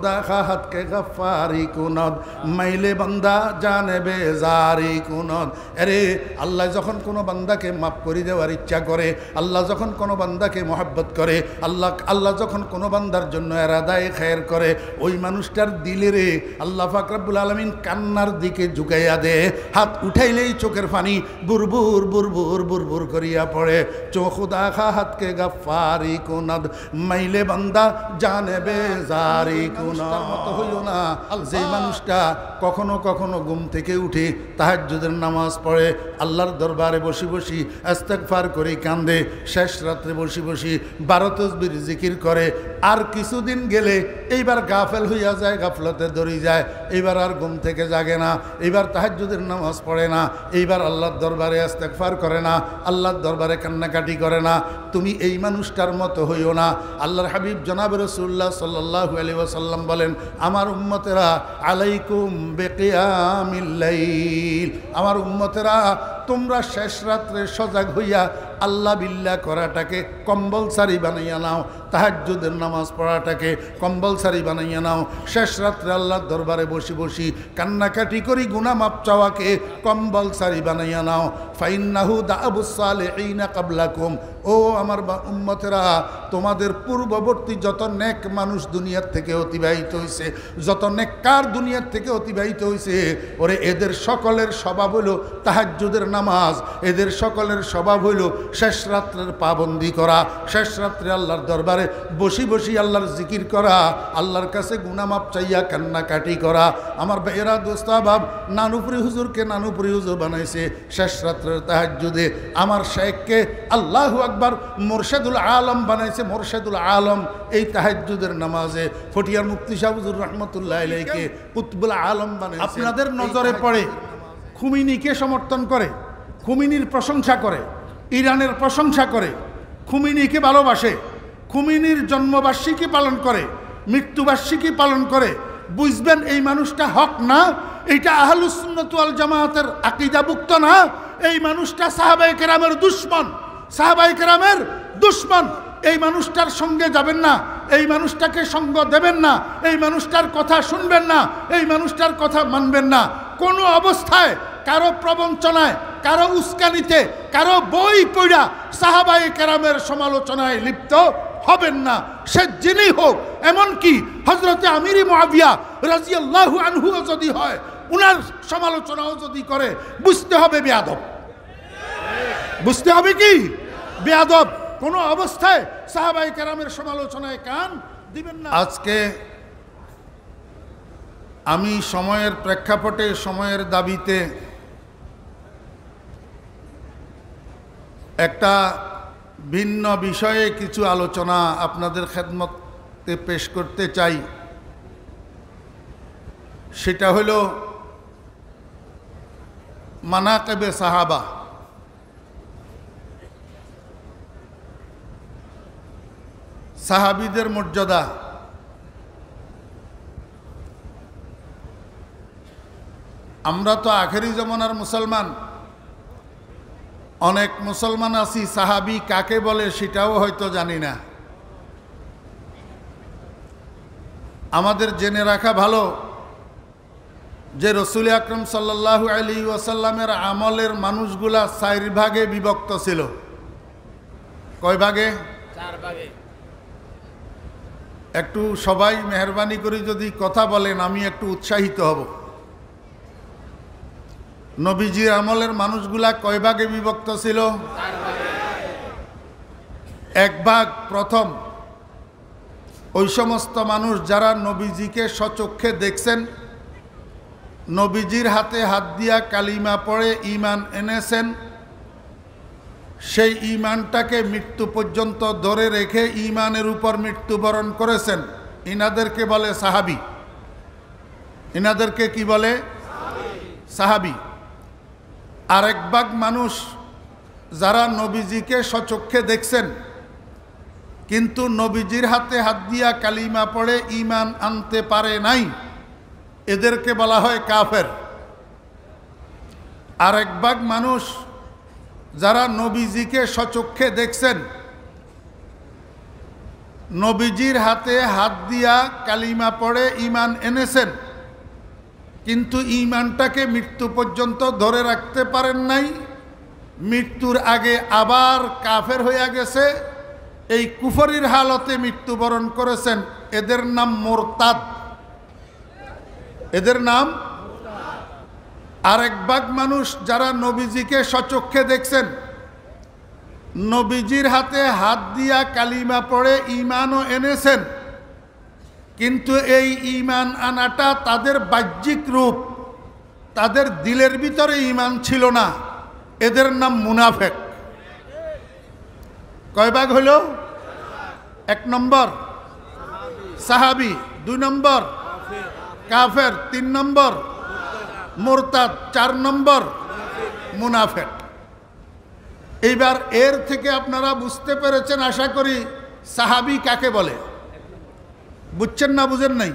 খুদা খাহাত কে গফারি কুনদ মাইলে বান্দা জানে বেজারি কুনদ। আরে আল্লাহ যখন কোনো বান্দাকে মাফ করে দেওয়ার ইচ্ছা করে, আল্লাহ যখন কোনো বান্দাকে মহব্বত করে, আল্লাহ যখন কোনো বান্দার জন্য এরাদায়ে খায়ের করে, ওই মানুষটার দিলে রে আল্লাহ পাক রব্বুল আলামিন কান্নার দিকে ঝুঁকাইয়া দে। হাত উঠাইলেই চোখের পানি বুরবুর বুরবুর বুরবুর করিয়া পড়ে। খুদা খাহাত কে গফারি কুনদ মাইলে বান্দা জানে বেজারি কুনদ। মতো হইল না যে মানুষটা কখনো কখনো ঘুম থেকে উঠে তাহাজ্জুদের নামাজ পড়ে, আল্লাহর দরবারে বসি বসি ইস্তেগফার করে কান্দে, শেষ রাত্রে বসি বসি 12 তাসবিহ জিকির করে, আর কিছুদিন গেলে এইবার গাফেল হইয়া যায়, গাফলতে ধরে যায়, এইবার আর ঘুম থেকে জাগে না, এইবার তাহাজ্জুদের নামাজ পড়ে না, এইবার আল্লাহর দরবারে ইস্তেগফার করে না, আল্লাহর দরবারে কান্নাকাটি করে না। তুমি এই মানুষটার মতো হইও না। আল্লাহর হাবিব জনাব রাসূলুল্লাহ সাল্লাল্লাহু আলাইহি ওয়াসাল্লাম বলেন, আমার উম্মতেরা আলাইকুম বিকিয়ামিল লাইল, আমার উম্মতেরা তোমরা শেষ রাত্রে সজাগ হইয়া আল্লাহ বিল্লাহ করাটাকে কম্পালসারি বানাইয়া নাও, তাহাজ্জুদের নামাজ পড়াটাকে কম্পালসারি বানাইয়া নাও, শেষ রাত্রে আল্লাহর দরবারে বসি বসি কান্নাকাটি করি গুনাহ মাপ চাওয়াকে কম্পালসারি বানাইয়া নাও। ফাইন্নাহু দাআবুস সালিহিনা ক্বাবলাকুম, ও আমার উম্মতেরা তোমাদের পূর্ববর্তী যত নেক মানুষ দুনিয়ার থেকে অতিবাহিত হয়েছে, যত নেককার দুনিয়ার থেকে অতিবাহিত হয়েছে, ওরে এদের সকলের স্বভাব হইল তাহাজ্জুদের নামাজ, এদের সকলের স্বভাব হইল শেষ রাত্রের পাবন্দি করা, শেষ রাত্রে আল্লাহর দরবারে বসি বসি আল্লাহর জিকির করা, আল্লাহর কাছে গুনাহ মাপ চাইয়া কান্নাকাটি করা। আমার ভাইয়েরা দোস্ত আহবাব, নানুপুরি হুজুরকে নানুপুরি হুজুর বানাইছে শেষ রাত্রের তাহাজ্জুদে, আমার শেখকে আল্লাহু আকবার মুর্শেদুল আলম বানাইছে, মুর্শেদুল আলম এই তাহাজ্জুদের নামাজে। ফটিয়ার মুফতি সাহেব হুজুর রহমতুল্লাহ আলাইহিকে কুতবুল আলম বানাইছে। আপনাদের নজরে পড়ে খুমিনিকে সমর্থন করে, খুমিনির প্রশংসা করে, ইরানের প্রশংসা করে, খুমিনিকে ভালোবাসে, খুমিনির জন্মবার্ষিকী পালন করে, মৃত্যুবার্ষিকী পালন করে, বুঝবেন এই মানুষটা হক না, এইটা আহলুস সুন্নাত ওয়াল জামাতের আকীদাভুক্ত না, এই মানুষটা সাহাবায়ে কেরামের দুশমন, সাহাবায়ে কেরামের দুশমন। এই মানুষটার সঙ্গে যাবেন না, এই মানুষটাকে সঙ্গ দেবেন না, এই মানুষটার কথা শুনবেন না, এই মানুষটার কথা মানবেন না। কোনো অবস্থায় কারো প্রবঞ্চনায়, কারো উস্কানিতে, কারো বই পড়া সাহাবায়ে কেরামের সমালোচনায় লিপ্ত হবেন না, সে যিনি হোক। এমনকি হযরতে আমির মুআবিয়া রাদিয়াল্লাহু আনহু যদি হয়, উনার সমালোচনাও যদি করে, বুঝতে হবে বেয়াদব, বুঝতে হবে কি বেয়াদব। কোনো অবস্থায় সাহাবায়ে কেরামের সমালোচনায় কান দিবেন না। আজকে আমি সময়ের প্রেক্ষাপটে, সময়ের দাবিতে একটা ভিন্ন বিষয়ে কিছু আলোচনা আপনাদের খেদমতে পেশ করতে চাই। সেটা হলো মানাকিবে সাহাবা। সাহাবীদের মর্যাদা। আমরা তো আখেরি জমানার মুসলমান, অনেক মুসলমান আছি, সাহাবী কাকে বলে সেটাও হয়তো জানি না। আমাদের জেনে রাখা ভালো যে রসুল আকরাম সাল্লাল্লাহু আলাইহি ওয়াসাল্লামের আমলের মানুষগুলা 4 ভাগে বিভক্ত ছিল। কয় ভাগে? 4 ভাগে। একটু সবাই মেহরবানি করে যদি কথা বলেন আমি একটু উৎসাহিত হব। নবীজির আমলের মানুষগুলা কয় ভাগে বিভক্ত ছিল? 4 ভাগে। এক ভাগ প্রথম, ওই সমস্ত মানুষ যারা নবীজিকে স্বচক্ষে দেখছেন, নবীজির হাতে হাত দিয়া কালিমা পড়ে ঈমান এনেছেন, সেই ঈমানটাকে মৃত্যু পর্যন্ত ধরে রেখে ঈমানের উপর মৃত্যুবরণ করেছেন, ইনাদেরকে বলে সাহাবী। ইনাদেরকে কি বলে? সাহাবী। আরেক ভাগ মানুষ যারা নবীজিকে স্বচক্ষে দেখছেন কিন্তু নবীজির হাতে হাত দিয়া কালিমা পড়ে ঈমান আনতে পারে নাই, এদেরকে বলা হয় কাফের। আরেক ভাগ মানুষ যারা নবীজিকে স্বচক্ষে দেখছেন, নবীজির হাতে হাত দিয়া কালিমা পড়ে ঈমান এনেছেন, কিন্তু ঈমানটাকে মৃত্যু পর্যন্ত ধরে রাখতে পারেন নাই। মৃত্যুর আগে আবার কাফের হইয়া গেছে, এই কুফরির হালতে মৃত্যুবরণ করেছেন। এদের নাম মোরতাদ। এদের নাম। আরেক ভাগ মানুষ যারা নবীজিকে সচক্ষে দেখছেন, নবীজির হাতে হাত দিয়া কালিমা পড়ে ঈমানও এনেছেন, কিন্তু এই ঈমান আনাটা তাদের বাহ্যিক রূপ, তাদের দিলের ভিতরে ঈমান ছিল না। এদের নাম মুনাফেক। কয় ভাগ হলো? 1 নম্বর সাহাবী, 2 নম্বর কাফের, 3 নম্বর মুরতাদ, 4 নম্বর মুনাফেক। এইবার এর থেকে আপনারা বুঝতে পেরেছেন আশা করি সাহাবী কাকে বলে। বুঝছেন না বুঝেন নাই?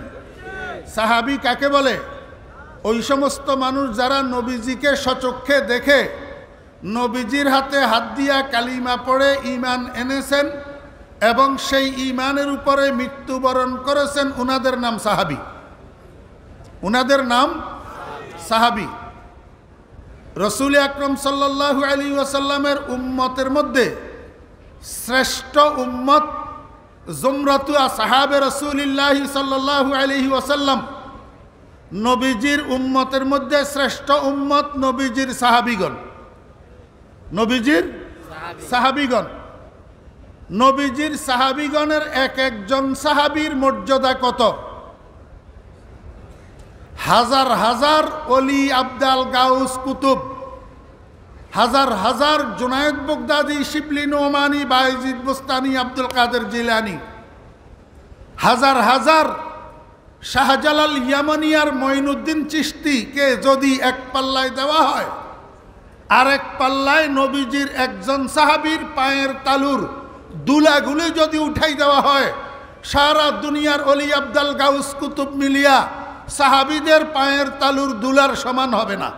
সাহাবী কাকে বলে? ওই সমস্ত মানুষ যারা নবীজিকে সচক্ষে দেখে নবীজির হাতে হাত দিয়া কালিমা পড়ে ঈমান এনেছেন এবং সেই ঈমানের উপরে মৃত্যুবরণ করেছেন, উনাদের নাম সাহাবী। উনাদের নাম সাহাবী। রসুল আকরাম সাল্লাল্লাহু আলাইহি ওয়াসাল্লামের উম্মতের মধ্যে শ্রেষ্ঠ উম্মত জুমরাতু আসহাবে রাসূলিল্লাহি সাল্লাল্লাহু আলাইহি ওয়াসাল্লাম। নবীজির উম্মতের মধ্যে শ্রেষ্ঠ উম্মত নবীজির সাহাবীগণ। নবীজির সাহাবীগণ। নবীজির সাহাবীগণের এক একজন সাহাবীর মর্যাদা কত! হাজার হাজার অলি, আবদাল, গাউস, কুতুব, হাজার হাজার জুনায়েদ বাগদাদি, শিবলি, নোমানি, বায়েজিদ বুস্তানি, আব্দুল কাদের জিলানি, হাজার হাজার শাহজালাল ইয়ামানি আর মঈনুদ্দিন চিশতিকে যদি এক পাল্লায় দেওয়া হয়, আর এক পাল্লায় নবীজির একজন সাহাবীর পায়ের তালুর দুলাগুলি যদি উঠাই দেওয়া হয়, সারা দুনিয়ার অলি, আবদাল, গাউস, কুতুব মিলিয়া সাহাবীদের পায়ের তালুর দুলার সমান হবে না।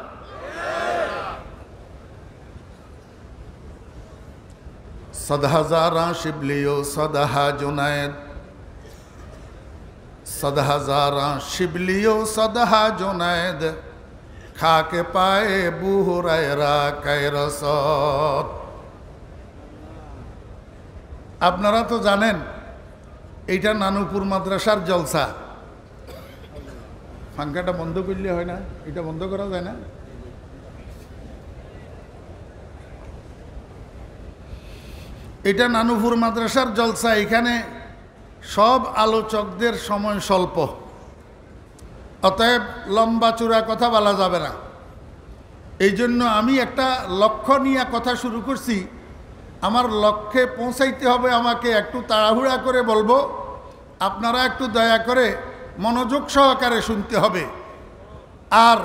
সদহাজারা শিবলিও সদহা জুনায়েদ, সদহাজারা শিবলিও সদহা জুনায়েদ, খাকে পায়ে আবু হুরায়রা কায়রসত। আপনারা তো জানেন এইটা নানুপুর মাদ্রাসার জলসা। পাঙ্খাটা বন্ধ করলে হয় না? এটা বন্ধ করা যায় না? এটা নানুপুর মাদ্রাসার জলসা। এখানে সব আলোচকদের সময় স্বল্প, অতএব লম্বা চূড়া কথা বলা যাবে না। এই জন্য আমি একটা লক্ষ্য নিয়ে কথা শুরু করছি। আমার লক্ষ্যে পৌঁছাইতে হবে, আমাকে একটু তাড়াহুড়া করে বলবো, আপনারা একটু দয়া করে মনোযোগ সহকারে শুনতে হবে। আর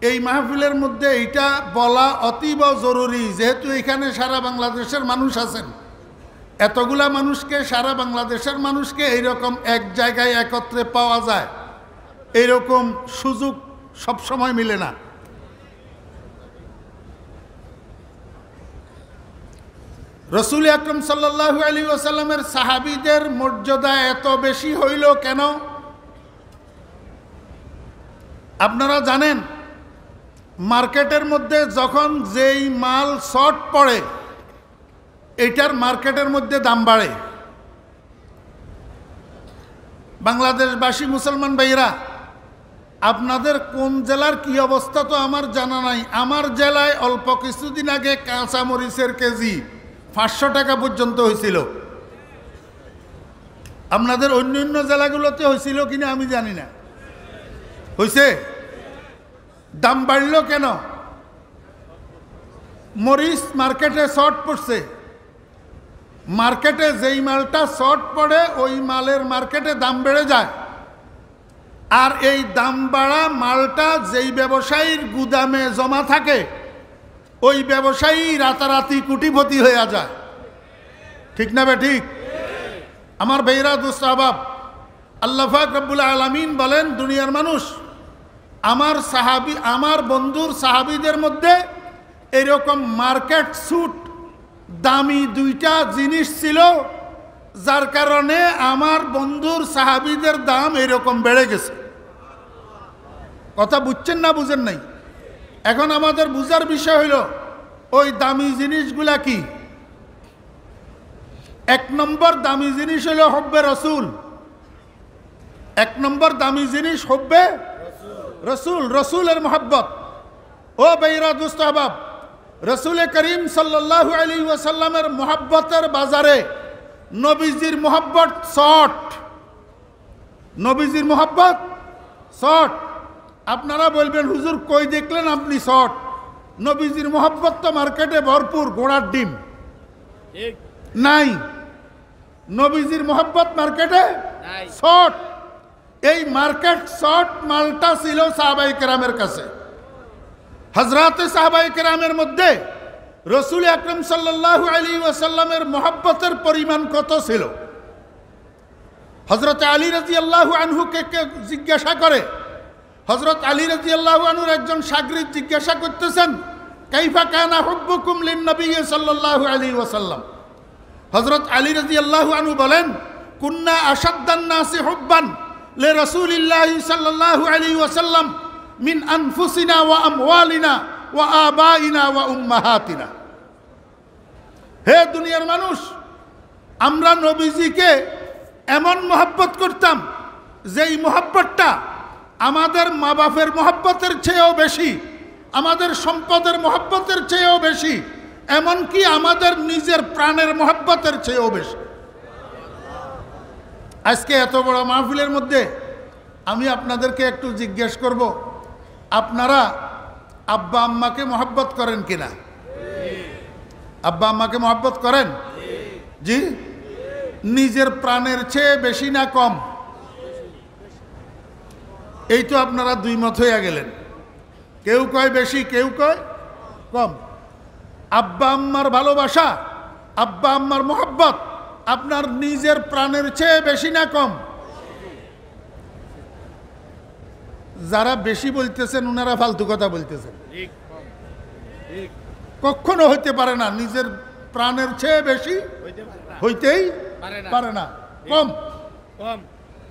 এই মাহফিলের মধ্যে এইটা বলা অতীব জরুরি, যেহেতু এখানে সারা বাংলাদেশের মানুষ আছেন। এতগুলা মানুষকে, সারা বাংলাদেশের মানুষকে এইরকম এক জায়গায় একত্রে পাওয়া যায়, এইরকম সুযোগ সবসময় মিলে না। রসুল আকরাম সাল্লাল্লাহু আলাইহি ওয়াসাল্লামের সাহাবীদের মর্যাদা এত বেশি হইল কেন? আপনারা জানেন, মার্কেটের মধ্যে যখন যেই মাল শর্ট পড়ে, এটার মার্কেটের মধ্যে দাম বাড়ে। বাংলাদেশবাসী মুসলমান ভাইরা, আপনাদের কোন জেলার কি অবস্থা তো আমার জানা নাই। আমার জেলায় অল্প কিছুদিন আগে কাঁচা মরিচের কেজি 500 টাকা পর্যন্ত হয়েছিল। আপনাদের অন্য অন্য জেলাগুলোতে হয়েছিল কিনা আমি জানি না। হয়েছে? দাম বাড়ল কেন? মরিচ মার্কেটে শর্ট পড়ছে। মার্কেটে যেই মালটা শর্ট পড়ে ওই মালের মার্কেটে দাম বেড়ে যায়। আর এই দাম বাড়া মালটা যেই ব্যবসায়ীর গুদামে জমা থাকে, ওই ব্যবসায়ী রাতারাতি কোটিপতি হয়ে যায়। ঠিক না বে ঠিক? আমার ভাইরা দোস্ত আহবাব, আল্লাহ পাক রব্বুল আলামিন বলেন, দুনিয়ার মানুষ, আমার সাহাবী, আমার বন্ধুর সাহাবীদের মধ্যে এরকম মার্কেট স্যুট দামি দুইটা জিনিস ছিল, যার কারণে আমার বন্ধুর সাহাবীদের দাম এরকম বেড়ে গেছে। কথা বুঝছেন না বুঝেন নাই? এখন আমাদের বুঝার বিষয় হলো ওই দামি জিনিসগুলা কি। এক নম্বর দামি জিনিস হলো হব্বে রসুল। এক নম্বর দামি জিনিস হব্বে রসুল, রসুলের মোহাব্বত। ও বেইরা দুস্ত আহবাব, রসুল করিম সাল্লাল্লাহু আলাইহি ওয়াসাল্লামের মোহাব্বতের বাজারে নবীজির মোহাব্বত শর্ট, নবীজির মোহাব্বত শর্ট। আপনারা বলবেন হুজুর কই দেখলেন আপনি শর্ট? নবীজির মোহাব্বত তো মার্কেটে ভরপুর, ঘোড়ার ডিম নাই। নবীজির মোহাব্বত মার্কেটে শর্ট। এই মার্কেট শর্ট মালটা ছিল সাহাবায়ে কেরামের কাছে। হযরতে সাহাবায়ে কেরামের মধ্যে রসুল আকরাম সাল্লাল্লাহু আলাইহি ওয়াসাল্লামের মোহাব্বতের পরিমাণ কত ছিল? হযরত আলী রাদিয়াল্লাহু আনহুকে জিজ্ঞাসা করে, হযরত আলী রাদিয়াল্লাহু আনহুর একজন শাগরিদ জিজ্ঞাসা করতেছেন, কাইফা কানা হুব্বুকুম লিন নবী সাল্লাল্লাহু আলাইহি ওয়াসাল্লাম। হযরত আলী রাদিয়াল্লাহু আনহু বলেন, কুন্না আশাদ্দান নাসি হুব্বান লি রাসূলিল্লাহি সাল্লাল্লাহু আলাইহি ওয়াসাল্লাম মিন আনফুসিনা ওয়া আমওয়ালিনা ওয়া আবাইনা ওয়া উম্মাহাতিনা। হে দুনিয়ার মানুষ, আমরা নবীজিকে এমন মহব্বত করতাম যেই মহব্বতটা আমাদের মা বাপের মহব্বতের চেয়েও বেশি, আমাদের সম্পদের মহব্বতের চেয়েও বেশি, এমনকি আমাদের নিজের প্রাণের মহব্বতের চেয়েও বেশি। আজকে এত বড় মাহফিলের মধ্যে আমি আপনাদেরকে একটু জিজ্ঞেস করব, আপনারা আব্বা আম্মাকে মহব্বত করেন কিনা? আব্বা আম্মাকে মহব্বত করেন? জি। নিজের প্রাণের চেয়ে বেশি না কম? এই তো আপনারা দুই মত হইয়া গেলেন। কেউ কয় বেশি, কেউ কয় কম। আব্বা আম্মার ভালোবাসা, আব্বা আম্মার মহব্বত আপনার নিজের প্রাণের চেয়ে বেশি না কম? যারা বেশি বলতেছেন ওনারা ফালতু কথা বলতেছেন। কখনো হইতে পারে না, নিজের প্রাণের চেয়ে বেশি হইতেই পারে না। কম।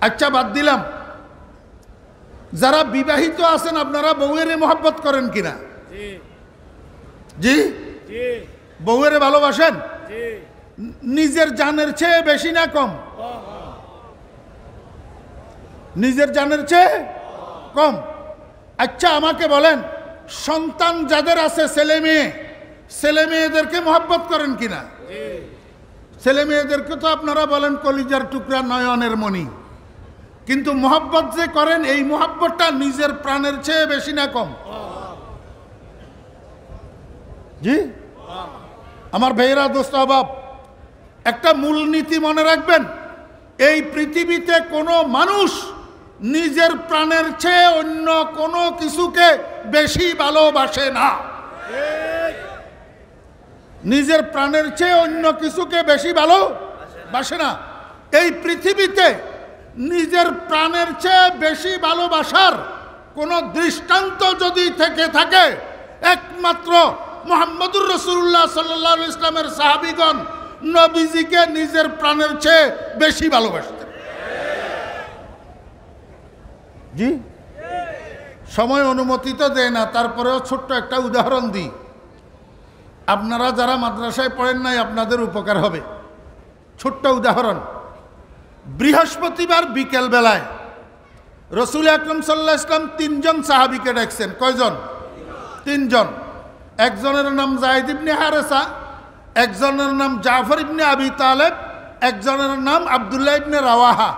আচ্ছা বাদ দিলাম, যারা বিবাহিত আছেন আপনারা বউয়ের মহব্বত করেন কিনা? জি। বউয়ের ভালোবাসেন? নিজের জানের চেয়ে বেশি না কম? নিজের জানের চেয়ে কম। আচ্ছা আমাকে বলেন, সন্তান যাদের আছে, ছেলে মেয়ে, ছেলে মেয়েদেরকে মহব্বত করেন কিনা? ছেলে মেয়েদেরকে তো আপনারা বলেন কলিজার টুকরা, নয়নের মণি, কিন্তু মহব্বত যে করেন এই মহব্বতটা নিজের প্রাণের চেয়ে বেশি না কম? জি। আমার ভাইয়েরা, দোস্ত আহবাব, একটা মূলনীতি মনে রাখবেন, এই পৃথিবীতে কোনো মানুষ নিজের প্রাণের চেয়ে অন্য কোনো কিছুকে বেশি ভালোবাসে না। নিজের প্রাণের চেয়ে অন্য কিছুকে বেশি ভালোবাসে না। এই পৃথিবীতে নিজের প্রাণের চেয়ে বেশি ভালোবাসার কোন দৃষ্টান্ত যদি থেকে থাকে, একমাত্র মুহাম্মদুর রাসূলুল্লাহ সাল্লাল্লাহু আলাইহি ইসলামের সাহাবীগণ নবীজিকে নিজের প্রাণের চেয়ে বেশি ভালোবাসতেন। জি। সময় অনুমতি তো দেয় না, তারপরেও ছোট্ট একটা উদাহরণ দিই। আপনারা যারা মাদ্রাসায় পড়েন নাই আপনাদের উপকার হবে। ছোট্ট উদাহরণ, বৃহস্পতিবার বিকেল বেলায় রসুল আকরাম সাল্লাল্লাহু আলাইহি ওয়াসাল্লাম তিনজন সাহাবীকে ডাকছেন। কয়জন? তিনজন। একজনের নাম যায়েদ ইবনে হারেসা, একজনের নাম জাফর ইবনে আবি তালেব, একজনের নাম আব্দুল্লাহ ইবনে রাওয়াহা।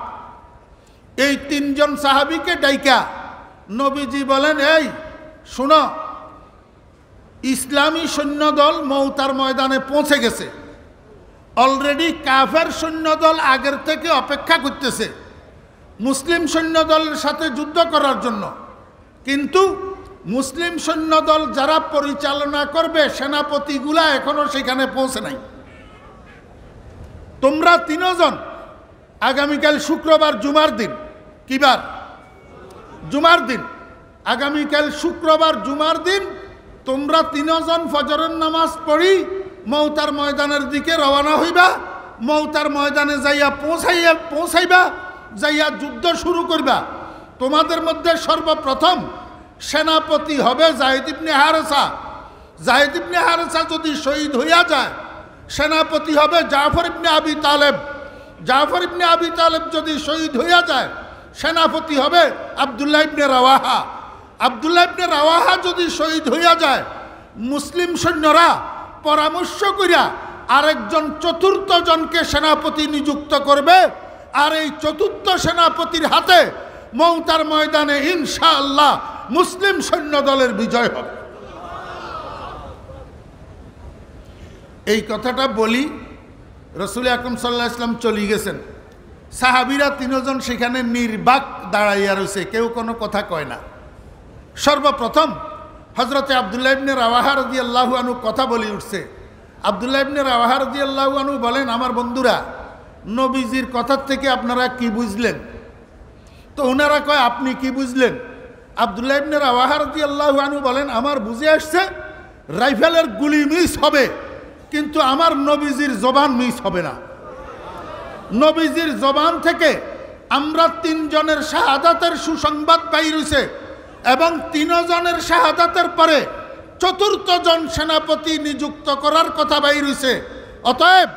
এই তিনজন সাহাবীকে ডাইকা নবীজি বলেন, এই শুনো, ইসলামী সৈন্যদল মৌতার ময়দানে পৌঁছে গেছে। অলরেডি কাফের সৈন্যদল আগের থেকে অপেক্ষা করতেছে মুসলিম সৈন্যদলের সাথে যুদ্ধ করার জন্য, কিন্তু মুসলিম সৈন্যদল যারা পরিচালনা করবে সেনাপতিগুলা এখনো সেখানে পৌঁছে নাই। তোমরা তিনজন আগামীকাল শুক্রবার জুমার দিন, কিবার? জুমার দিন। আগামীকাল শুক্রবার জুমার দিন তোমরা তিনজন ফজরের নামাজ পড়ি মৌতার ময়দানের দিকে রওনা হইবা। মৌতার ময়দানে যাইয়া পৌঁছাইবা, যাইয়া যুদ্ধ শুরু করবা। তোমাদের মধ্যে সর্বপ্রথম সেনাপতি হবে যায়েদ ইবনে হারেসা। যায়েদ ইবনে হারেসা যদি শহীদ হইয়া যায়, সেনাপতি হবে জাফর ইবনে আবি তালেব। জাফর ইবনে আবি তালেব যদি শহীদ হইয়া যায়, সেনাপতি হবে আব্দুল্লাহ ইবনে রাওয়াহা। আব্দুল্লাহ ইবনে রাওয়াহা যদি শহীদ হইয়া যায়, মুসলিম সৈন্যরা পরামর্শ করিয়া আরেকজন চতুর্থ জনকে সেনাপতি নিযুক্ত করবে, আর এই চতুর্থ সেনাপতির হাতে মৌতার ময়দানে ইনশাআল্লাহ মুসলিম সৈন্য দলের বিজয় হবে। এই কথাটা বলি, রসুল আকরাম সাল্লাল্লাহু আলাইহি ওয়াসাল্লাম চলে গেছেন। সাহাবীরা তিনজন সেখানে নির্বাক দাঁড়াইয়া রয়েছে, কেউ কোনো কথা কয় না। সর্বপ্রথম হযরতে আব্দুল্লাহ ইবনে রাওয়াহা রাদিয়াল্লাহু আনহু কথা বলে উঠছে। আব্দুল্লাহ ইবনে রাওয়াহা রাদিয়াল্লাহু আনহু বলেন, আমার বন্ধুরা, নবীজির কথার থেকে আপনারা কি বুঝলেন? তো ওনারা কয়, আপনি কি বুঝলেন? আব্দুল্লাহ ইবনে রাওয়াহা রাদিয়াল্লাহু আনহু বলেন, আমার বুঝে আসছে রাইফেলের গুলি মিস হবে, কিন্তু আমার নবীজির জবান মিস হবে না। নবীজির জবান থেকে আমরা তিনজনের শাহাদাতের সুসংবাদ পাই রয়েছে, এবং তিনজনের শাহাদাতের পরে চতুর্থ জন সেনাপতি নিযুক্ত করার কথা বাইর হইছে। অতএব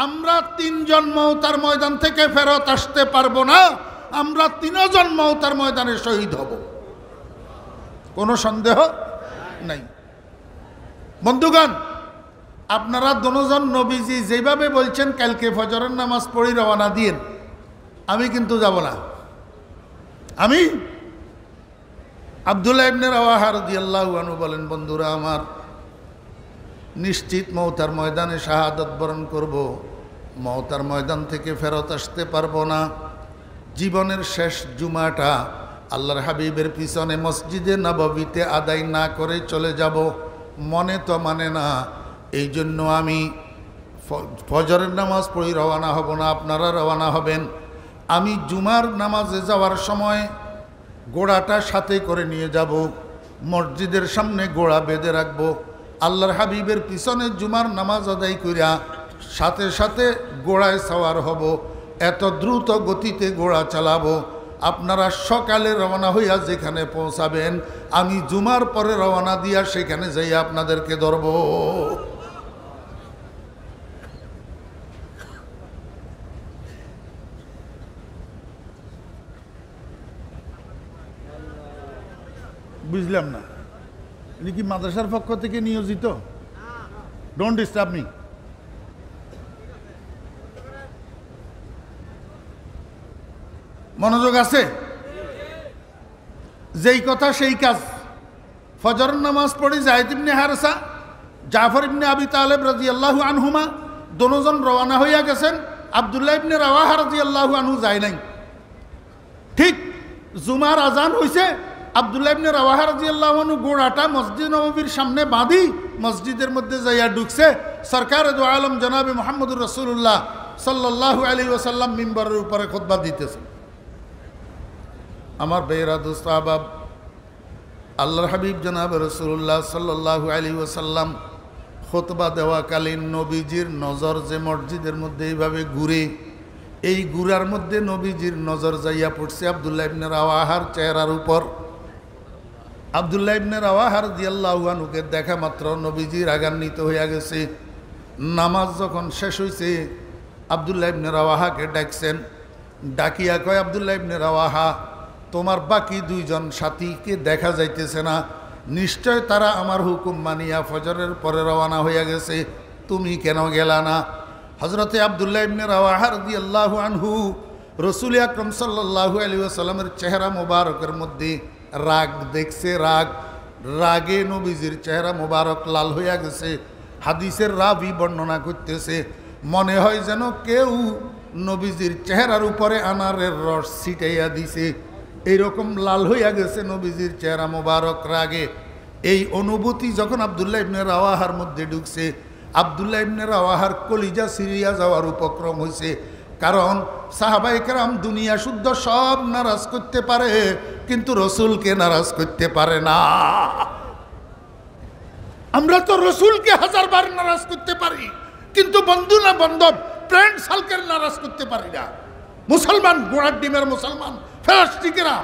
আমরা তিনজন মৌতার ময়দান থেকে ফেরত আসতে পারবো না, আমরা তিনজন মৌতার ময়দানে শহীদ হব, কোনো সন্দেহ নাই। বন্ধুগণ, আপনারা দুজন নবীজি যেভাবে বলছেন কালকে ফজরের নামাজ পড়ি রওনা দিয়েন, আমি কিন্তু যাব না। আমি আব্দুল্লাহ ইবনে রাওয়াহা রাদিয়াল্লাহু আনহু বলেন, বন্ধুরা আমার, নিশ্চিত মৌতার ময়দানে শাহাদাত বরণ করব, মৌতার ময়দান থেকে ফেরত আসতে পারবো না। জীবনের শেষ জুমাটা আল্লাহর হাবিবের পিছনে মসজিদে নববীতে আদায় না করে চলে যাব, মনে তো মানে না। এই জন্য আমি ফজরের নামাজ পড়ি রওনা হব না, আপনারা রওনা হবেন। আমি জুমার নামাজে যাওয়ার সময় গোড়াটা সাথে করে নিয়ে যাব, মসজিদের সামনে গোড়া বেঁধে রাখবো। আল্লাহর হাবিবের পিছনে জুমার নামাজ আদায় করিয়া সাথে সাথে গোড়ায় সওয়ার হব, এত দ্রুত গতিতে গোড়া চালাবো। আপনারা সকালে রওনা হইয়া যেখানে পৌঁছাবেন, আমি জুমার পরে রওনা দিয়া সেখানে যাইয়া আপনাদেরকে ধরব। বুঝলাম না, ইনি কি মাদ্রাসার পক্ষ থেকে নিয়োজিত? Don't disturb me. মনোযোগ আছে? যেই কথা সেই কাজ। ফজরের নামাজ পড়ি যায়েদ ইবনে হারেসা, জাফর ইবনে আবি তালেব রাদিয়াল্লাহু আনহুমা দুজন রওনা হইয়া গেছেন। আব্দুল্লাহ ইবনে রাওয়াহা রাদিয়াল্লাহু আনহু যায় নাই। ঠিক জুমার আজান হইছে, আব্দুল্লাহ ইবনে রাওয়াহা রাদিয়াল্লাহু আনহু গোড়াটা মসজিদ নববীর সামনে বাঁধি মসজিদের মধ্যে যাইয়া ঢুকছে। সরকার দু আলম জনাবে মুহাম্মদুর রাসূলুল্লাহ সাল্লাল্লাহু আলাইহি ওয়াসাল্লাম মিম্বরের উপরে খুতবা দিতেছেন। আমার বেরা দোস্ত আহবাব, আল্লাহর হাবিব জনাবে রাসূলুল্লাহ সাল্লাল্লাহু আলাইহি ওয়াসাল্লাম খুতবা দেওয়াকালীন নবীজির নজর যে মসজিদের মধ্যে এইভাবে ঘুরে, এই ঘুরার মধ্যে নবীজির নজর যাইয়া পড়ছে আব্দুল্লাহ ইবনে রাওয়াহার চেহারার উপর। আব্দুল্লাহ ইবনে রাওয়াহা রাদিয়াল্লাহু আনহুকে দেখা মাত্র নবীজি রাগান্বিত হইয়া গেছে। নামাজ যখন শেষ হইছে, আব্দুল্লাহ ইবনে রাওয়াহাকে ডাকছেন। ডাকিয়া কয়, আব্দুল্লাহ ইবনে রাওয়াহা, তোমার বাকি দুইজন সাথীকে দেখা যাইতেছে না, নিশ্চয় তারা আমার হুকুম মানিয়া ফজরের পরে রওনা হইয়া গেছে, তুমি কেন গেলা না? হযরতে আব্দুল্লাহ ইবনে রাওয়াহা রাদিয়াল্লাহু আনহু রাসূল আকরাম সাল্লাল্লাহু আলাইহি ওয়াসাল্লামের চেহারা মোবারকের মধ্যে রাগ দেখছে। রাগে নবীজির চেহারা মোবারক লাল হইয়া গেছে। হাদিসের রাবি বর্ণনা করতেছে, মনে হয় যেন কেউ নবীজির চেহারার উপরে আনারের রস ছিটাইয়া দিছে, এইরকম লাল হইয়া গেছে নবীজির চেহারা মোবারক রাগে। এই অনুভূতি যখন আব্দুল্লাহ ইবনে রাওয়াহার মধ্যে ঢুকছে, আব্দুল্লাহ ইবনে রাওয়াহার কলিজা সিরিয়া যাওয়ার উপক্রম হয়েছে। কারণ সাহাবায়ে কেরাম দুনিয়া শুদ্ধ সব নারাজ করতে পারে, কিন্তু রসুলকে নারাজ করতে পারে না। আমরা তো রসুলকে 1000 বার নারাজ করতে পারি, কিন্তু বন্ধু না বান্ধব প্যান্ট সালকের নারাজ করতে পারি না। মুসলমান গোড়ার ডিমের মুসলমান ফেরাস্টিকেরা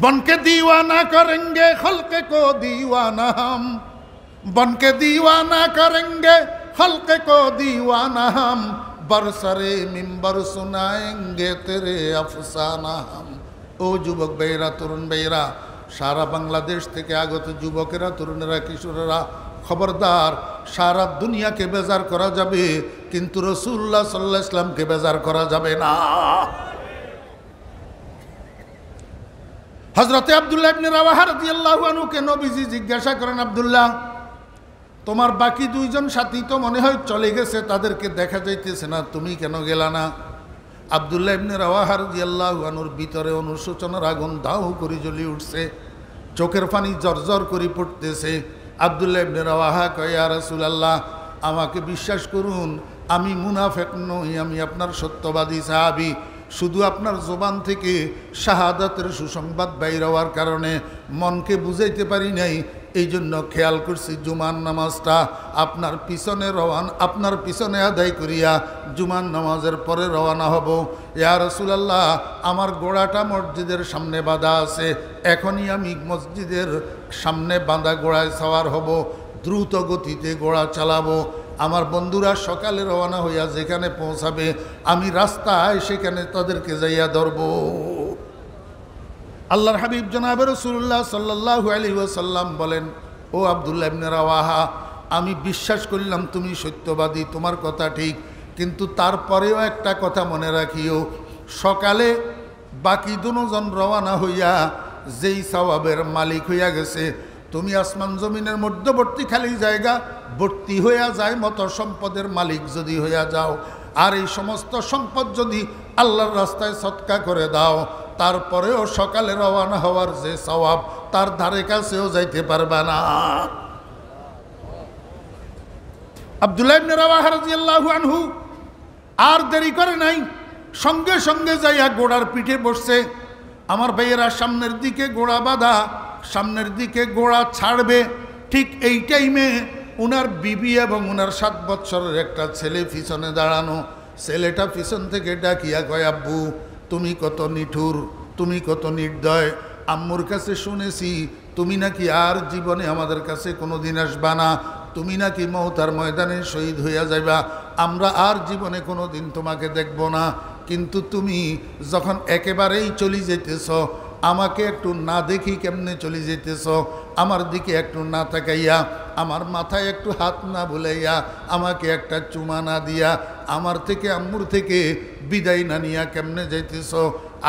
बनके दीवाना करेंगे खल्क़ को दीवाना हम, बनके दीवाना करेंगे खल्क़ को दीवाना हम, बरसरे मिंबर सुनाएंगे तेरे अफसाना हम। ओ যুবক ভাইরা, তরুণ ভাইরা, সারা বাংলাদেশ থেকে আগত যুবকেরা, তরুণেরা, কিশোরেরা, খবরদার, সারা দুনিয়াকে বেজার করা যাবে কিন্তু রাসূলুল্লাহ সাল্লাল্লাহু আলাইহি ওয়াসাল্লামকে বেজার করা যাবে না। হযরতে আব্দুল্লাহ ইবনে রাওয়াহা রাদিয়াল্লাহু আনহুকে নবীজি জিজ্ঞাসা করেন, আব্দুল্লাহ, তোমার বাকি দুইজন সাথী তো মনে হয় চলে গেছে, তাদেরকে দেখা যাইতেছে না, তুমি কেন গেলা না? আব্দুল্লাহ ইবনে রাওয়াহা রাদিয়াল্লাহু আনহুর ভিতরে অনুশোচনার আগুন দাউ করে জ্বলে উঠছে, চোখের পানি জর্জর করে পড়তেছে। আব্দুল্লাহ ইবনে রাওয়াহা কয়, ইয়া রাসূলুল্লাহ, আমাকে বিশ্বাস করুন, আমি মুনাফিক নই, আমি আপনার সত্যবাদী সাহাবী। শুধু আপনার জবান থেকে শাহাদাতের সুসংবাদ বাইর হওয়ার কারণে মনকে বুঝাইতে পারি নাই, এই জন্য খেয়াল করছি জুমার নামাজটা আপনার পিছনে আদায় করিয়া জুমার নামাজের পরে রওনা হব। ইয়া রাসূলুল্লাহ, আমার ঘোড়াটা মসজিদের সামনে বাঁধা আছে, এখনই আমি মসজিদের সামনে বাঁধা ঘোড়ায় সওয়ার হব, দ্রুত গতিতে ঘোড়া চালাবো। আমার বন্ধুরা সকালে রওনা হইয়া যেখানে পৌঁছাবে আমি রাস্তায় সেখানে তাদেরকে যাইয়া ধরব। আল্লাহর হাবিব জনাব রাসূলুল্লাহ সাল্লাল্লাহু আলাইহি ওয়াসাল্লাম বলেন, ও আব্দুল্লাহ ইবনে রাওয়াহা, আমি বিশ্বাস করলাম তুমি সত্যবাদী, তোমার কথা ঠিক, কিন্তু তারপরেও একটা কথা মনে রাখিও, সকালে বাকি দুজন রওনা হইয়া যেই সওয়াবের মালিক হইয়া গেছে, তুমি আসমান জমিনের মধ্যবর্তী খালি জায়গা ভর্তি হইয়া যায় মতো সম্পদের মালিক যদি হইয়া যাও, আর এই সমস্ত সম্পদ যদি আল্লাহর রাস্তায় সদকা করে দাও, তারপরেও সকালে রওনা হওয়ার যে সওয়াব তার ধারে কাছেও যাইতে পারবে না। আব্দুল্লাহ ইবনে রাওয়াহা রাদিয়াল্লাহু আনহু আর দেরি করে নাই, সঙ্গে সঙ্গে যাইয়া ঘোড়ার পিঠে বসছে। আমার ভাইয়েরা, সামনের দিকে ঘোড়া বাঁধা, সামনের দিকে ঘোড়া ছাড়বে, ঠিক এই টাইমে উনার বিবি এবং উনার 7 বৎসরের একটা ছেলে পিছনে দাঁড়ানো। ছেলেটা পিছন থেকে ডাকিয়া কয়, আব্বু, তুমি কত নিঠুর, তুমি কত নির্দয়, আম্মুর কাছে শুনেছি তুমি নাকি আর জীবনে আমাদের কাছে কোনো দিন আসবা না, তুমি নাকি মওতার ময়দানে শহীদ হইয়া যাইবা, আমরা আর জীবনে কোনো দিন তোমাকে দেখব না, কিন্তু তুমি যখন একেবারেই চলে যেতেছ, আমাকে একটু না দেখি কেমনে চলে যেতেছ, আমার দিকে একটু না তাকাইয়া, আমার মাথায় একটু হাত না বুলাইয়া, আমাকে একটা চুমা না দিয়া, আমার থেকে আম্মুর থেকে বিদায় না নিয়া কেমনে যাইতেছ?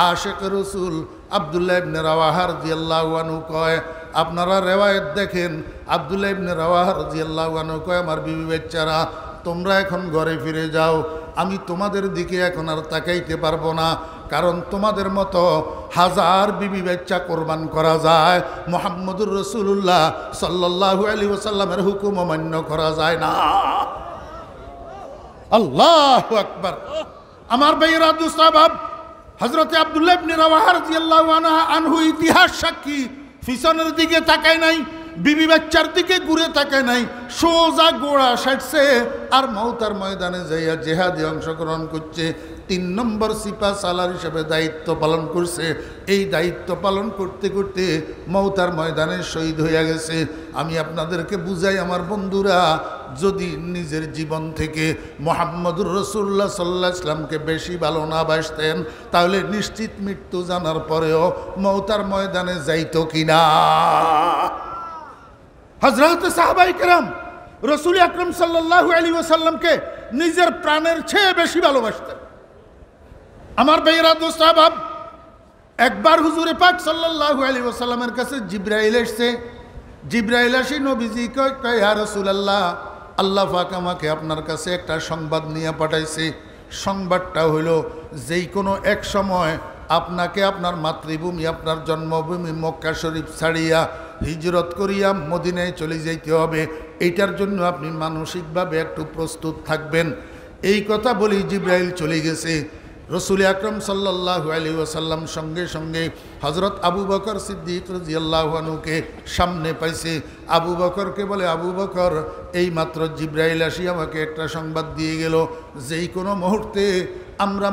আশিক রাসূল আব্দুল্লাহ ইবনে রাওয়াহা রাদিয়াল্লাহু আনহু কয়, আপনারা রিওয়ায়াত দেখেন, আব্দুল্লাহ ইবনে রাওয়াহা রাদিয়াল্লাহু আনহু কয়, আমার বিবি বাচ্চারা, তোমরা এখন ঘরে ফিরে যাও, আমি তোমাদের দিকে এখন আর তাকাইতে পারবো না, কারণ তোমাদের মতো হাজার বিবি বাচ্চা কোরবান করা যায়, মুহাম্মদুর রাসূলুল্লাহ সাল্লাল্লাহু আলাইহি ওয়াসাল্লামের হুকুম অমান্য করা যায় না। আল্লাহু আকবার। আমার ভাইয়েরা, দুস্তাহাব, হযরতে আব্দুল্লাহ ইবনে রাওয়াহা রাদিয়াল্লাহু আনহু ইতিহাস সাক্ষী, পিছনের দিকে তাকায় নাই, বিবি বাচ্চার দিকে ঘুরে তাকায় নাই, সোজা গোড়া সাইডছে আর মওতার ময়দানে যাইয়া জিহাদে অংশগ্রহণ করছে। 3 নম্বর সিপা সালার হিসেবে দায়িত্ব পালন করছে। এই দায়িত্ব পালন করতে করতে মওতার ময়দানে শহীদ হইয়া গেছে। আমি আপনাদেরকে বুঝাই, আমার বন্ধুরা, যদি নিজের জীবন থেকে মুহাম্মদুর রাসূলুল্লাহ সাল্লাল্লাহু আলাইহি ওয়াসাল্লামকে বেশি ভালো না বাসতেন, তাহলে নিশ্চিত মৃত্যু জানার পরেও মওতার ময়দানে যাইতো কিনা? হযরত সাহাবায়ে কেরাম রাসূল আকরাম সাল্লাল্লাহু আলাইহি ওয়াসাল্লামকে নিজের প্রাণের চেয়ে বেশি ভালোবাসতেন। আমার ভাইয়েরা, দোস্তাব, একবার হুজুরে পাক সাল্লাল্লাহু আলাইহি ওয়াসাল্লামের কাছে জিবরাইল এসেছে। জিবরাইল আসি নবীজি কয়, ইয়া রাসূলুল্লাহ, আল্লাহ পাক আমাকে আপনার কাছে একটা সংবাদ নিয়ে পাঠাইছে। সংবাদটা হলো, যেই কোনো এক সময় আপনাকে আপনার মাতৃভূমি, আপনার জন্মভূমি মক্কা শরীফ ছাড়িয়া হিজরত করিয়া মদিনায় চলে যাইতে হবে। এইটার জন্য আপনি মানসিকভাবে একটু প্রস্তুত থাকবেন। এই কথা বলি জিবরাইল চলে গেছে। রসুল আকরম সাল্লাল্লাহু আলাইহি ওয়াসাল্লাম সঙ্গে সঙ্গে হযরত আবু বকর সিদ্দিক রাদিয়াল্লাহু আনহুকে সামনে পাইছে। আবু বকরকে বলে, আবু বকর, এই মাত্র জিব্রাইল আসি আমাকে একটা সংবাদ দিয়ে গেল, যেই কোনো মুহূর্তে আমরা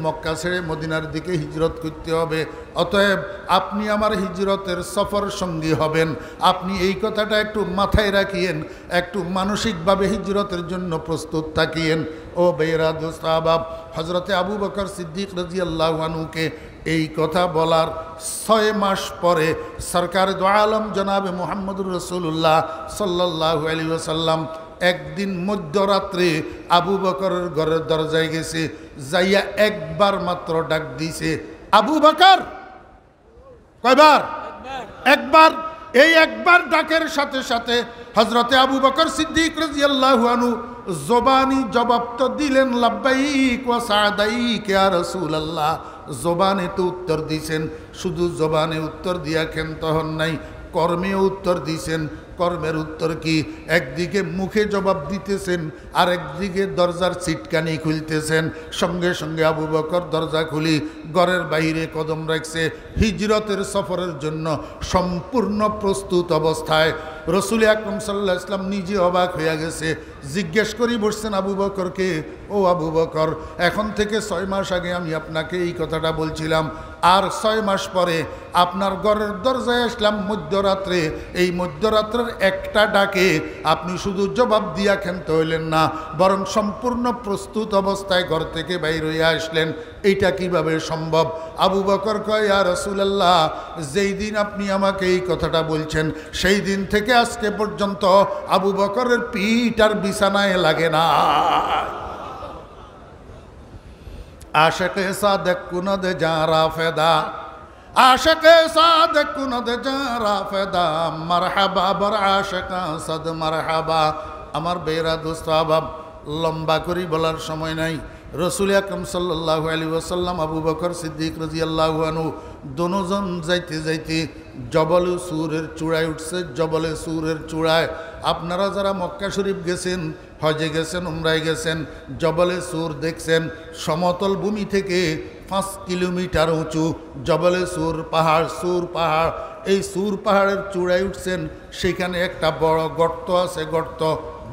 মক্কা ছেড়ে মদিনার দিকে হিজরত করতে হবে, অতএব আপনি আমার হিজরতের সফর সঙ্গী হবেন। আপনি এই কথাটা একটু মাথায় রাখিয়েন, একটু মানসিকভাবে হিজরতের জন্য প্রস্তুত থাকিয়েন। ও বেরাদ সাহাবাব, হজরতে আবু বকর সিদ্দিক রাদিয়াল্লাহু আনহুকে এই কথা বলার 6 মাস পরে সরকার দো আলম জনাবে মুহাম্মদুর রাসূলুল্লাহ সাল্লাল্লাহু আলাইহি ওয়াসাল্লাম একদিন মধ্যরাত্রে আবু বকরের ঘরের দরজায় গেছে, যাইয়া একবার মাত্র ডাক দিছে, আবু বকর। কয়বার? একবার। এই একবার ডাকের সাথে সাথে হযরতে আবু বকর সিদ্দিক রাদিয়াল্লাহু আনহু জবানি জবাব তো দিলেন, লাব্বাইক ওয়া সাদাইক ইয়া রাসূলুল্লাহ। জবানে তো উত্তর দিয়েছেন, শুধু জবানে উত্তর দিয়া ক্ষান্ত হন নাই, কর্মে উত্তর দিয়েছেন। কর্মের উত্তর কি? একদিকে মুখে জবাব দিতেছেন, আর একদিকে দরজার সিটকানি খুলতেছেন। সঙ্গে সঙ্গে আবু বকর দরজা খুলি ঘরের বাইরে কদম রাখছে, হিজরতের সফরের জন্য সম্পূর্ণ প্রস্তুত অবস্থায়। রসুল আকরম সাল্লাল্লাহু আলাইহি ওয়াসাল্লাম নিজে অবাক হইয়া গেছে। জিজ্ঞেস করি বসছেন আবু বকরকে, ও আবু বকর, এখন থেকে 6 মাস আগে আমি আপনাকে এই কথাটা বলছিলাম, আর 6 মাস পরে আপনার ঘরের দরজায় আসলাম মধ্যরাত্রে। এই মধ্যরাত্রের একটা ডাকে আপনি শুধু জবাব দিয়া ক্ষান্ত হইলেন না, বরং সম্পূর্ণ প্রস্তুত অবস্থায় ঘর থেকে বাইর হইয়া আসলেন। এইটা কিভাবে সম্ভব? আবু বকর কয়, ইয়া রাসূলুল্লাহ, যেই দিন আপনি আমাকে এই কথাটা বলছেন, সেই দিন থেকে আজকে পর্যন্ত আবু বকরের পিঠ আর বিছানায় লাগে না। আশিকে সাদেক কুনদ জারা ফেদা, আশিকে সাদেক কুনদ জারা ফেদা, মারহাবা বর আশিকা সাদ মারহাবা। আমার বেরা দোস্ত আবাব, লম্বা করি বলার সময় নাই। রসুল আকরম সাল্লাল্লাহু আলাইহি ওয়াসাল্লাম আবু বকর সিদ্দিক রাদিয়াল্লাহু আনহু দোনোজন যাইতে যাইতে জবলে সুরের চূড়ায় উঠছে। জবলে সুরের চূড়ায় আপনারা যারা মক্কা শরীফ গেছেন, হজে গেছেন, উমরায় গেছেন, জবলে সুর দেখছেন। সমতল ভূমি থেকে 5 কিলোমিটার উঁচু জবলে সুর পাহাড়। সুর পাহাড়, এই সুর পাহাড়ের চূড়ায় উঠছেন, সেখানে একটা বড় গর্ত আছে, গর্ত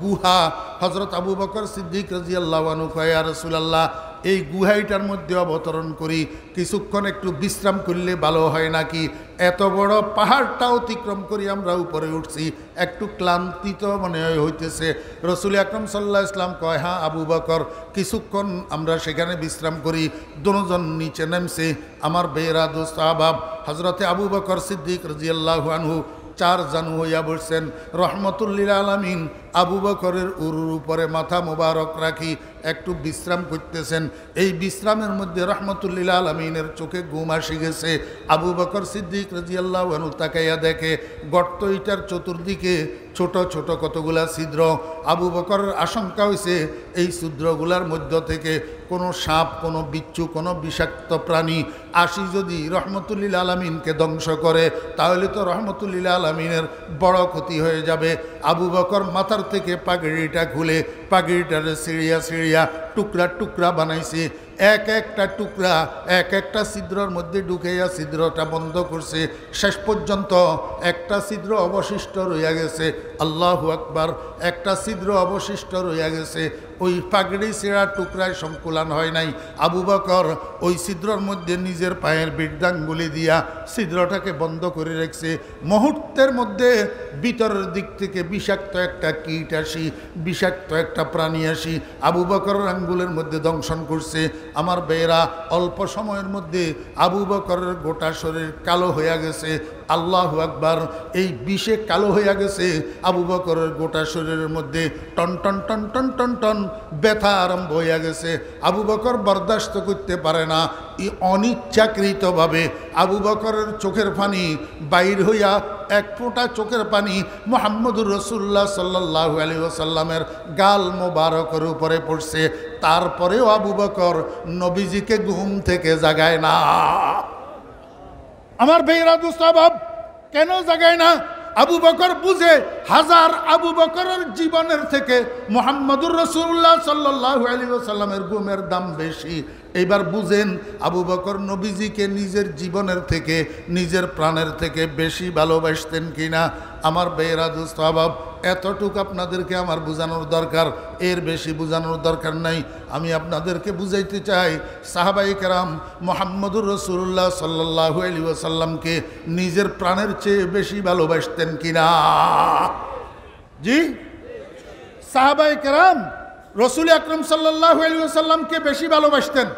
গুহা। হযরত আবু বকর সিদ্দিক রাদিয়াল্লাহু আনহু কয়, ইয়া রাসূলুল্লাহ, এই গুহাইটার মধ্যে অবতরণ করি, কিছুক্ষণ একটু বিশ্রাম করলে ভালো হয় নাকি? এত বড় পাহাড়টা অতিক্রম করি আমরা উপরে উঠছি, একটু ক্লান্তি তো মনে হইতেছে। রসুল আকরম সাল্লাল্লাহু আলাইহি ওয়াসাল্লাম কয়, হ্যাঁ আবু বকর, কিছুক্ষণ আমরা সেখানে বিশ্রাম করি। দুজন নিচে নামছে। আমার বেরা দোস্ত আহবাব, হযরতে আবু বকর সিদ্দিক রাদিয়াল্লাহু আনহু 4 জানু হইয়া বসছেন। রহমতুল্লিল আলামিন আবু বকরের উরুর উপরে মাথা মোবারক রাখি একটু বিশ্রাম করতেছেন। এই বিশ্রামের মধ্যে রহমতুল্লিল আলামিনের চোখে ঘুম আসি গেছে। আবু বকর সিদ্দিক রাদিয়াল্লাহু আনহু তাকাইয়া দেখে গর্ত ইটার চতুর্দিকে ছোট ছোট কতগুলা ছিদ্র। আবু বকরের আশঙ্কা হয়েছে এই ছিদ্রগুলার মধ্য থেকে কোনো সাপ, কোনো বিচ্ছু, কোনো বিষাক্ত প্রাণী আসি যদি রহমতুল্লিল আলামিনকে ধ্বংস করে, তাহলে তো রহমতুল্লিল আলামিনের বড় ক্ষতি হয়ে যাবে। আবু বকর মাথার থেকে পাগড়িটা খুলে পাগড়িটারে সিঁড়িয়া সিঁড়িয়া টুকরা টুকরা বানাইছে। এক একটা টুকরা এক একটা ছিদ্রর মধ্যে ঢুকাইয়া ছিদ্রটা বন্ধ করছে। শেষ পর্যন্ত একটা ছিদ্র অবশিষ্ট রইয়া গেছে। আল্লাহু আকবার, একটা ছিদ্র অবশিষ্ট রইয়া গেছে। ওই পাগড়ি ছেঁড়া টুকরায় সংকুলান হয় নাই। আবু বকর ওই ছিদ্রর মধ্যে নিজের পায়ের বৃদ্ধাঙ্গুলি দিয়া ছিদ্রটাকে বন্ধ করে রেখেছে। মুহূর্তের মধ্যে ভিতরের দিক থেকে বিষাক্ত একটা কীট আসি, বিষাক্ত একটা প্রাণী আসি আবু বকরের আঙ্গুলের মধ্যে দংশন করছে। আমার বেয়েরা, অল্প সময়ের মধ্যে আবু বকরের গোটা শরীর কালো হইয়া গেছে। আল্লাহু আকবার, এই বিষে কালো হইয়া গেছে। আবু বকরের গোটা শরীরের মধ্যে টন টন টন টন টন টন ব্যথা আরম্ভ হইয়া গেছে। আবু বকর বরদাস্ত করতে পারে না। অনিচ্ছাকৃতভাবে আবু বকরের চোখের পানি বাইর হইয়া এক ফোঁটা চোখের পানি মুহাম্মদুর রাসূলুল্লাহ সাল্লাল্লাহু আলাইহি ওয়াসাল্লামের গাল মোবারকের উপরে পড়ছে। তারপরেও আবু বকর নবীজিকে ঘুম থেকে জাগায় না। আমার ভাইরা দুস্তাবাব, কেন জাগায় না? আবু বকর বুঝে হাজার আবু বকরের জীবনের থেকে মুহাম্মদুর রাসূলুল্লাহ সাল্লাল্লাহু আলাইহি ওয়াসাল্লামের ঘুমের দাম বেশি। এইবার বুঝেন আবু বকর নবীজিকে নিজের জীবনের থেকে নিজের প্রাণের থেকে বেশি ভালোবাসতেন কিনা? আমার বেরাদুস স্বভাব এতটুকু আপনাদেরকে আমার বোঝানোর দরকার, এর বেশি বোঝানোর দরকার নাই। আমি আপনাদেরকে বুঝাইতে চাই সাহাবায়ে কেরাম মুহাম্মদুর রাসূলুল্লাহ সাল্লাল্লাহু আলাইহি ওয়াসাল্লামকে নিজের প্রাণের চেয়ে বেশি ভালোবাসতেন কিনা? জি, সাহাবায়ে কেরাম রাসূল আকরাম সাল্লাল্লাহু আলাইহি ওয়াসাল্লামকে বেশি ভালোবাসতেন।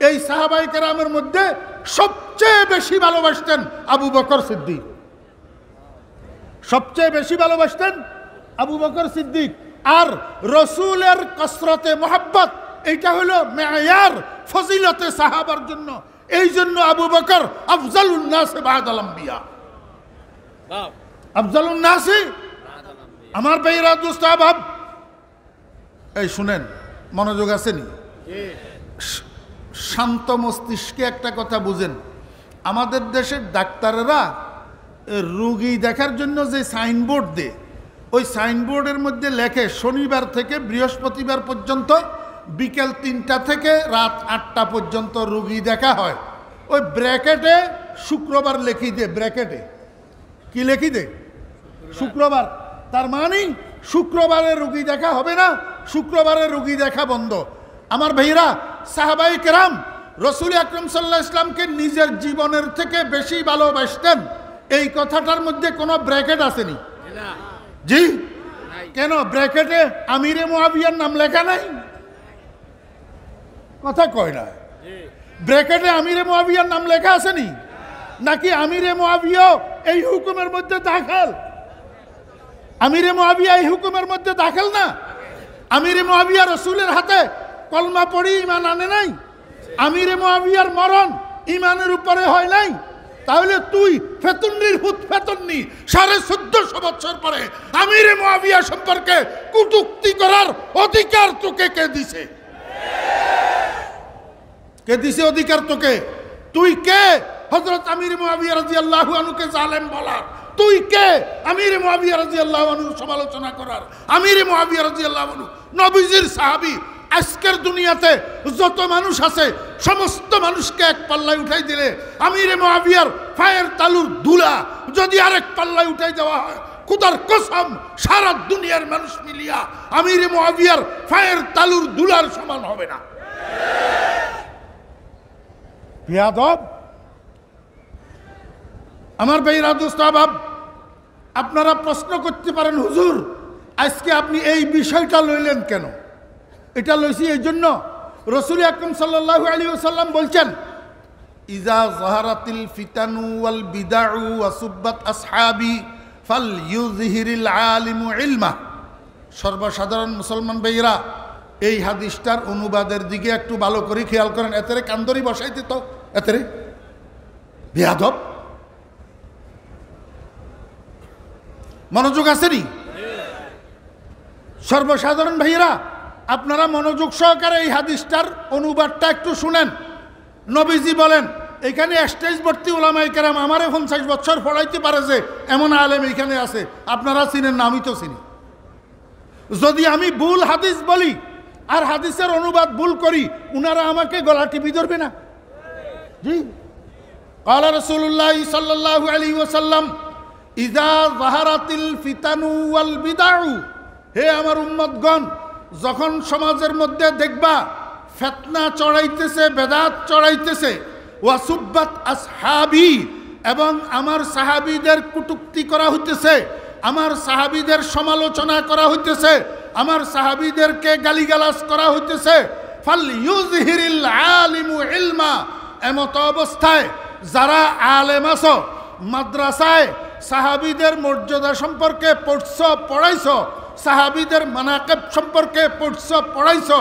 এই সাহাবায়ে কেরামের মধ্যে সবচেয়ে বেশি ভালোবাসতেন আবু বকর সিদ্দিক। সবচেয়ে বেশি ভালোবাসতেন আবু বকর সিদ্দিক। আর রসুলের কসরতে মোহাব্বত এইটা হলো মেয়ার ফজিলতে সাহাবার জন্য। এই জন্য আবু বকর আফজালুন নাস বাদাল আম্বিয়া, আফজালুন নাস। আমার ভাইরা দোস্ত আহবাব, এই শুনেন, মনোযোগ আছেনি? শান্ত মস্তিষ্কে একটা কথা বুঝেন। আমাদের দেশের ডাক্তারেরা রোগী দেখার জন্য যে সাইনবোর্ড দেয়, ওই সাইনবোর্ডের মধ্যে লেখে শনিবার থেকে বৃহস্পতিবার পর্যন্ত বিকেল 3টা থেকে রাত 8টা পর্যন্ত রোগী দেখা হয়। ওই ব্র্যাকেটে শুক্রবার লিখি দে, ব্র্যাকেটে কি লিখি দে? শুক্রবার। তার মানে শুক্রবারে রোগী দেখা হবে না, শুক্রবারে রোগী দেখা বন্ধ। আমার ভাইরা, সাহাবায়ে কেরাম রাসূল আকরাম সাল্লাল্লাহু আলাইহি ওয়াসাল্লামকে নিজের জীবনের থেকে বেশি ভালোবাসতেন। এই কথাটার মধ্যে কোনো ব্র্যাকেট আসেনি? জি, কেন ব্র্যাকেটে আমিরে মুআবিয়ার নাম লেখা নাই? কথা কয় না। ব্র্যাকেটে আমিরে মুআবিয়ার নাম লেখা আসেনি? নাকি আমিরে মুআবিয়া এই হুকুমের মধ্যে দাখিল? আমিরে মুআবিয়া এই হুকুমের মধ্যে দাখিল না। আমিরে মুআবিয়া রাসূলের হাতে কলমা পড়ি ঈমান আনে নাই। আমিরে মুআবিয়ার মরণ ঈমানের উপরে হয় নাই। তাহলে তুই ফেতুন্নির হুত ফেতুন্নি 1450 বছর পরে আমিরে মুআবিয়া সম্পর্কে কটূক্তি করার অধিকার তোকে কে দিছে? কে দিছে অধিকার তোকে? তুই কে হযরত আমির মুআবিয়া রাদিয়াল্লাহু আনহুকে জালেম বলার? তুই কে আমির মুআবিয়া রাদিয়াল্লাহু আনহু সমালোচনা করার? আমির মুআবিয়া রাদিয়াল্লাহু আনহু নবীজির সাহাবী। আজকের দুনিয়াতে যত মানুষ আছে সমস্ত মানুষকে এক পাল্লায় উঠাই দিলে আমিরে মুআবিয়ার পায়ের তালুর ধুলা যদি আরেক পাল্লায় উঠাই দেওয়া হয়, খোদার কসম সারা দুনিয়ার মানুষ মিলিয়া আমিরে মুআবিয়ার পায়ের তালুর ধুলার সমান হবে না। বিয়াদব। আমার ভাইরা দোস্ত আহবাব, আপনারা প্রশ্ন করতে পারেন, হুজুর আজকে আপনি এই বিষয়টা লইলেন কেন? এটা লইছি এই জন্য, রাসূল আকরাম সাল্লাল্লাহু আলাইহি ওয়াসাল্লাম বলছেন, ইজা যাহারাতিল ফিতানু ওয়াল বিদআউ ওয়া সুব্বাত আসহাবি ফালইউযহিরিল আলিমু ইলমা। সর্বসাধারণ মুসলমান ভাইরা, এই হাদিসটার অনুবাদের দিকে একটু ভালো করে খেয়াল করেন। এতেরে কান্দরি বসাইতে তো এতেরে বেয়াদব। মনোযোগ আসেনি? সর্বসাধারণ ভাইয়েরা, আপনারা মনোযোগ সহকারে এই হাদিসটার অনুবাদটা একটু শুনেন। নবীজি বলেন, এখানে স্টেজ ভর্তি উলামায়ে কেরাম, আমারে 50 বছর পড়াইতে পারে যে এমন আলেম এখানে আছে, আপনারা চিনেন না, আমি তো চিনি। যদি আমি ভুল হাদিস বলি আর হাদিসের অনুবাদ ভুল করি, উনারা আমাকে গলা টিপি ধরবে না? জি। ক্বালা রাসূলুল্লাহ সাল্লাল্লাহু আলাইহি ওয়াসাল্লাম, ইজা যাহারাতিল ফিতানু ওয়াল বিদআউ। হে আমার উম্মতগণ, যখন সমাজের মধ্যে দেখবা ফিতনা চড়াইতেছে, বেদাত চড়াইতেছে, ওয়াসুব্বাত আসহাবি, এবং আমার সাহাবীদের কটূক্তি করা হইতেছে, আমার সাহাবীদের সমালোচনা করা হইতেছে, আমার সাহাবীদেরকে গালিগালাজ করা হইতেছে, ফালইউযহিরিল আলিমু ইলমা। এমত অবস্থায় যারা আলেম আছো, মাদ্রাসায় সাহাবীদের মর্যাদা সম্পর্কে পড়ছো, পড়াইছো, সাহাবীদের মানাকিব সম্পর্কে পড়ছো, পড়াইছো,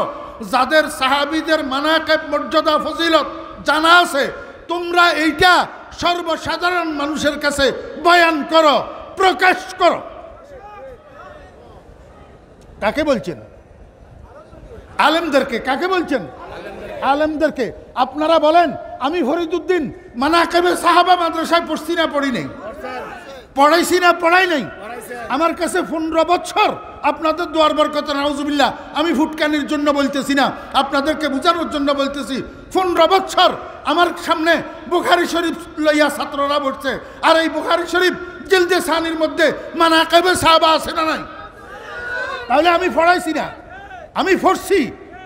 যাদের সাহাবীদের মানাকিব মর্যাদা ফজিলত জানা আছে, তোমরা এইটা সর্বসাধারণ মানুষের কাছে বয়ান করো, প্রকাশ করো। কাকে বলছেন? আলেমদেরকে। কাকে বলছেন? আলেমদেরকে। আপনারা বলেন, আমি ফরিদউদ্দিন মানাকিবে সাহাবা মাদ্রাসায় পড়ছি না পড়ি নাই? পড়াইছি না পড়াই নাই? আমার কাছে 15 বছর আপনাদের দোয়ার বরকতে নাউজুবিল্লাহ, আমি ফুটকানির জন্য বলতেছি না, আপনাদেরকে বোঝানোর জন্য বলতেছি। 15 বছর আমার সামনে বুখারী শরীফ লইয়া ছাত্ররা বসছে, আর এই বুখারী শরীফ জিলদে সানির মধ্যে মানাকিবে সাহাবা আছে না নাই? তাহলে আমি পড়াইছি না? আমি পড়ছি,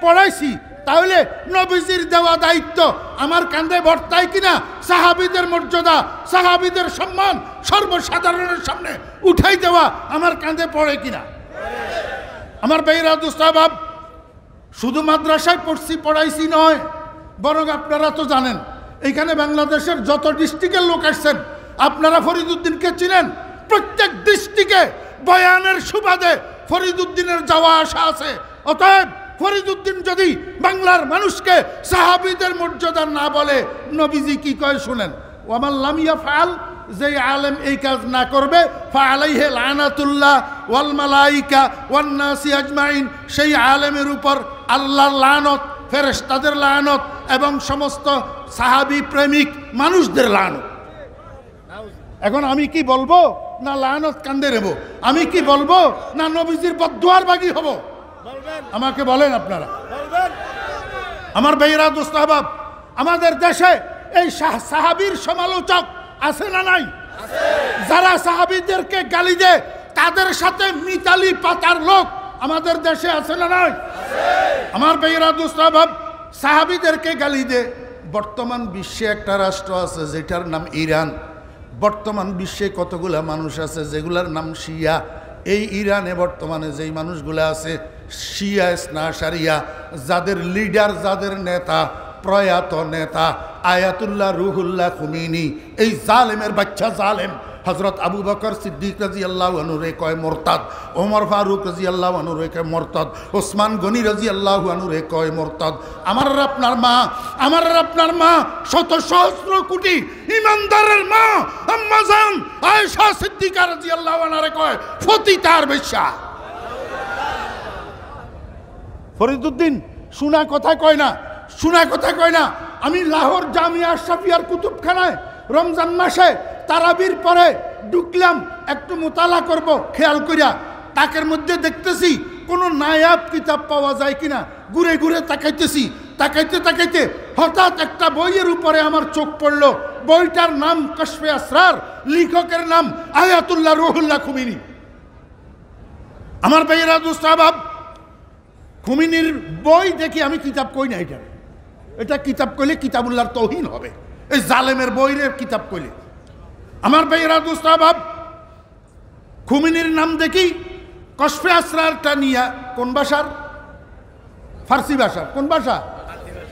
পড়াইছি। তাহলে নবীজির দেওয়া দায়িত্ব আমার কাঁধে বর্তায় কিনা? সাহাবীদের মর্যাদা, সাহাবীদের সম্মান সর্বসাধারণের সামনে উঠাই দেওয়া আমার কাঁধে পড়ে কিনা? আমার ভাইরা দোস্তাবাব, শুধু মাদ্রাসায় পড়ছি পড়াইছি নয়, বরং আপনারা তো জানেন এইখানে বাংলাদেশের যত ডিস্ট্রিক্টের লোক আসছেন, আপনারা ফরিদউদ্দিনকে চিনেন। প্রত্যেক ডিস্ট্রিক্টে বয়ানের সুবাদে ফরিদউদ্দিনের যাওয়া আসা আছে। অতএব ফরিদউদ্দিন যদি বাংলার মানুষকে সাহাবীদের মর্যাদা না বলে, নবীজি কি কয় শুনেন, ওয়ামান লাম ইয়াফআল, যে আলেম এই কাজ না করবে, ফাআলাইহি লানাতুল্লাহ ওয়াল মালাইকা ওয়ান নাসি আজমাইন, সেই আলেমের উপর আল্লাহর লানত, ফেরেশতাদের লানত এবং সমস্ত সাহাবী প্রেমিক মানুষদের লানত। এখন আমি কি বলবো, না লানত কান্দে নেব? আমি কি বলবো, না নবীজির বদদুয়ার বাগী হব? আমাকে বলেন আপনারা। আমার ভাইরা দোস্তাহবাব, আমাদের দেশে এই সাহাবীর সমালোচক আছে না নাই? যারা সাহাবীদেরকে গালি দেয়, তাদের সাথে মিতালি পাতার লোক আমাদের দেশে আছে না নাই? আমার ভাইরা দোস্তাহবাব, সাহাবীদেরকে গালি দেয়। বর্তমান বিশ্বে একটা রাষ্ট্র আছে যেটার নাম ইরান। বর্তমান বিশ্বে কতগুলা মানুষ আছে যেগুলার নাম শিয়া। এই ইরানে বর্তমানে যেই মানুষগুলো আছে শিয়া ইসনাশারিয়া, যাদের লিডার, যাদের নেতা, প্রয়াত নেতা আয়াতুল্লাহ রুহুল্লাহ খুমিনি, এই জালেমের বাচ্চা জালেম হযরত আবু বকর সিদ্দিক রাদিয়াল্লাহু আনহু রে কয় মুরতাদ, ওমর ফারুক রাদিয়াল্লাহু আনহু রে কয় মুরতাদ, ওসমান গনি রাদিয়াল্লাহু আনহু রে কয় মুরতাদ। আমার আপনার মা, আমার আপনার মা, শত সহস্র কোটি ইমানদারের মা আম্মা জান আয়েশা সিদ্দিকা রাদিয়াল্লাহু আনহা রে কয় ফতিতার বেশ্যা। ফরিদউদ্দিন শোনা কথা কয় না, শোনা কথা কয় না। আমি লাহোর জামিয়া আশরাফিয়ার কুতুবখানায় রমজান মাসে তারাবির পরে ঢুকলাম, একটু মোতালা করব, খেয়াল করিয়া তাকের মধ্যে দেখতেছি কোনো নায়াব কিতাব পাওয়া যায় কিনা। ঘুরে ঘুরে তাকাইতেছি, তাকাইতে তাকাইতে হঠাৎ একটা বইয়ের উপরে আমার চোখ পড়ল। বইটার নাম কশফে আসরার, লেখকের নাম আয়াতুল্লাহ রুহুল্লাহ খুমিনি। আমার ভাইয়েরা দোস্তাহবাব, খুমিনির বই দেখি আমি কিতাব কই না, এটা কিতাব কইলে কিতাবুল্লাহর তৌহিন হবে। এই জালেমের বইরে কিতাব কইলে। আমার ভাইয়েরা দোস্তাহবাব, খুমিনির নাম দেখি কশফে আসরারটা নিয়া কোন ভাষার? ফার্সি ভাষা। কোন ভাষা?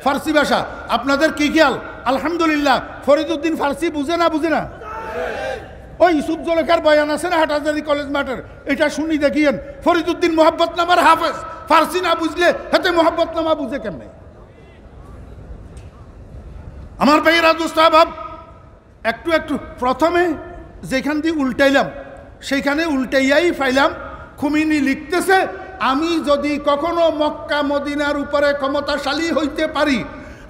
ফার্সি ভাষা। আপনাদের কি খেয়াল? আলহামদুলিল্লাহ, ফরিদউদ্দিন ফার্সি বুঝে না? বুঝে না? ওই ইউসুফ জলেখার বয়ান আছে না হাটাজারি কলেজ মাঠের, এটা শুনি দেখিয়েন। ফরিদউদ্দিন মোহাব্বতনামার হাফেজ, ফার্সি না বুঝলে হাতে মোহাব্বতনামা বুঝে কেমনে? আমার ভাইয়েরা দোস্তাহবাব, একটু একটু প্রথমে যেখান দিয়ে উল্টাইলাম সেইখানে উল্টাইয়াই পাইলাম খুমিনি লিখতেছে, আমি যদি কখনো মক্কা মদিনার উপরে ক্ষমতাশালী হইতে পারি,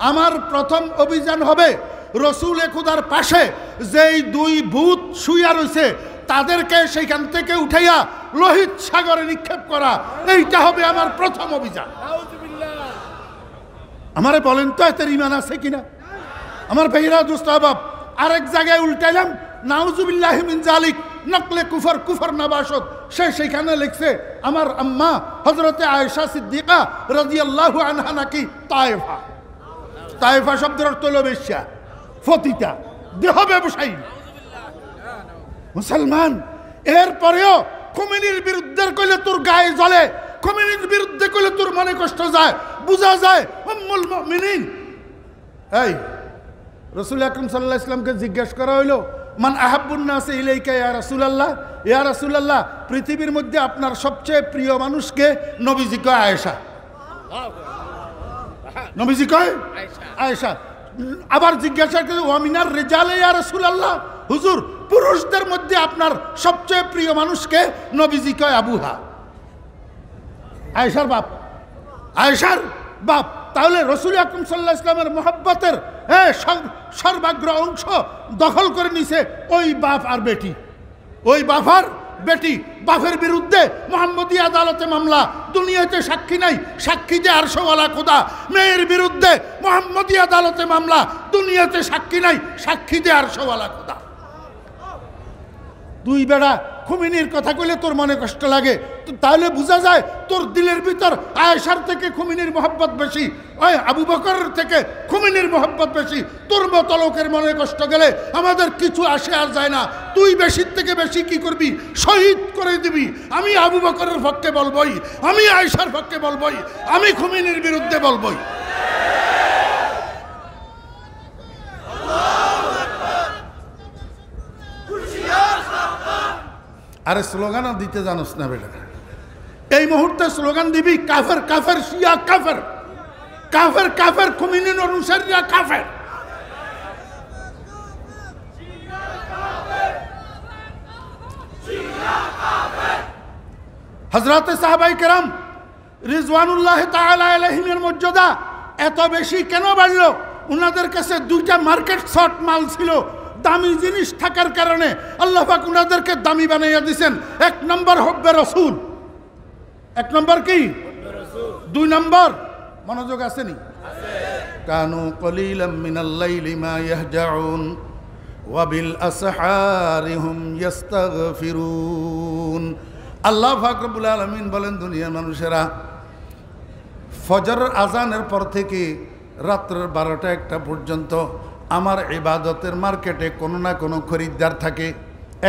আমার প্রথম অভিযান হবে রসুলে খুদার পাশে যেই দুই ভূত শুইয়া রয়েছে তাদেরকে সেইখান থেকে উঠাইয়া লোহিত সাগরে নিক্ষেপ করা। এইটা হবে আমার প্রথম অভিযান। আমারে বলেন তো এতে ইমান আছে কিনা? আমার ভাইরা দোস্তাহবাব, আরেক জায়গায় উল্টাইলাম, নাউজুবিল্লাহি মিন জালিক, নকলে কুফর, কুফর নবাসত। সেইখানে লিখছে আমার আম্মা হযরতে আয়েশা সিদ্দিকা রাদিয়াল্লাহু আনহা নাকি তায়েফা। তায়েফা শব্দের অর্থ হলো বেশ্যা, ফতিতা, দেহ ব্যবসায়ী, মুসলমান। এরপরেও খুমিনির বিরুদ্ধে কইলে তোর গায়ে জ্বলে, খুমিনির বিরুদ্ধে কইলে তোর মনে কষ্ট যায়, বুঝা যায়। উম্মুল মুমিনিন, এই রাসূল আকরাম সাল্লাল্লাহু আলাইহি ওয়াসাল্লামকে জিজ্ঞাসা করা হইল, মান আহাব্বুন নাসি ইলাইকা ইয়া রাসূলুল্লাহ, ইয়া রাসূলুল্লাহ, পৃথিবীর মধ্যে আপনার সবচেয়ে প্রিয় মানুষকে? নবীজি কয় আয়েশা। নবীজি কয় আয়েশা। আবার জিজ্ঞাসা করে, ওয়া মিনার রিজালে ইয়া রাসূলুল্লাহ, হুজুর পুরুষদের মধ্যে আপনার সবচেয়ে প্রিয় মানুষকে? নবীজি কয় আবুহা, আয়েশার বাপ, আয়েশার বাপ। তাহলে রাসূল আকরাম সাল্লাল্লাহু আলাইহি ওয়াসাল্লামের মহব্বতের সর্বাগ্র অংশ দখল করে নিছে ওই বাপ আর বেটি, ওই বাপ আর বেটি বাপের বিরুদ্ধে মোহাম্মদী আদালতে মামলা, দুনিয়াতে সাক্ষী নাই, সাক্ষী যে আরশওয়ালা খোদা। মেয়ের বিরুদ্ধে মোহাম্মদী আদালতে মামলা, দুনিয়াতে সাক্ষী নাই, সাক্ষী যে আরশওয়ালা খোদা। দুই বেড়া খুমিনির কথা কইলে তোর মনে কষ্ট লাগে, তাহলে বোঝা যায় তোর দিলের ভিতর আয়েশার থেকে খুমিনির মহব্বত বেশি, ওই আবু বকরের থেকে খুমিনির মহব্বত বেশি। তোর মতো লোকের মনে কষ্ট গেলে আমাদের কিছু আসে আর যায় না। তুই বেশির থেকে বেশি কি করবি? শহীদ করে দিবি। আমি আবু বকরের পক্ষে বলবই, আমি আয়েশার পক্ষে বলবই, আমি খুমিনির বিরুদ্ধে বলবই। আরে স্লোগানও দিতে জানোস না বেটা, এই মুহূর্তে স্লোগান দিবি কাফের কাফের শিয়া কাফের, কাফের কাফের খুমিনির অনুসারীরা কাফের। হযরতে সাহাবায়ে কেরাম রিজওয়ানুল্লাহ তাআলা আলাইহিমের মর্যাদা এত বেশি কেন বাড়ল? ওনাদের কাছে দুইটা মার্কেট শর্ট মাল ছিল। দামি জিনিস থাকার কারণে আল্লাহ পাক ওনাদেরকে দামি বানাইয়া দিয়েছেন। এক নম্বর হব্বে রসুল, এক নম্বর কি? দুই নম্বর মনোযোগ আসেনি? কানু কলিলাম মিনাল লাইলি মা ইয়াহজাউন ওয়া বিল আসহারি হুম ইস্তাগফিরুন। আল্লাহ পাক রব্বুল আলামিন বলেন, দুনিয়ার মানুষেরা ফজরের আজানের পর থেকে রাত্রের 12টা-1টা পর্যন্ত আমার ইবাদতের মার্কেটে কোনো না কোনো খরিদ্দার থাকে।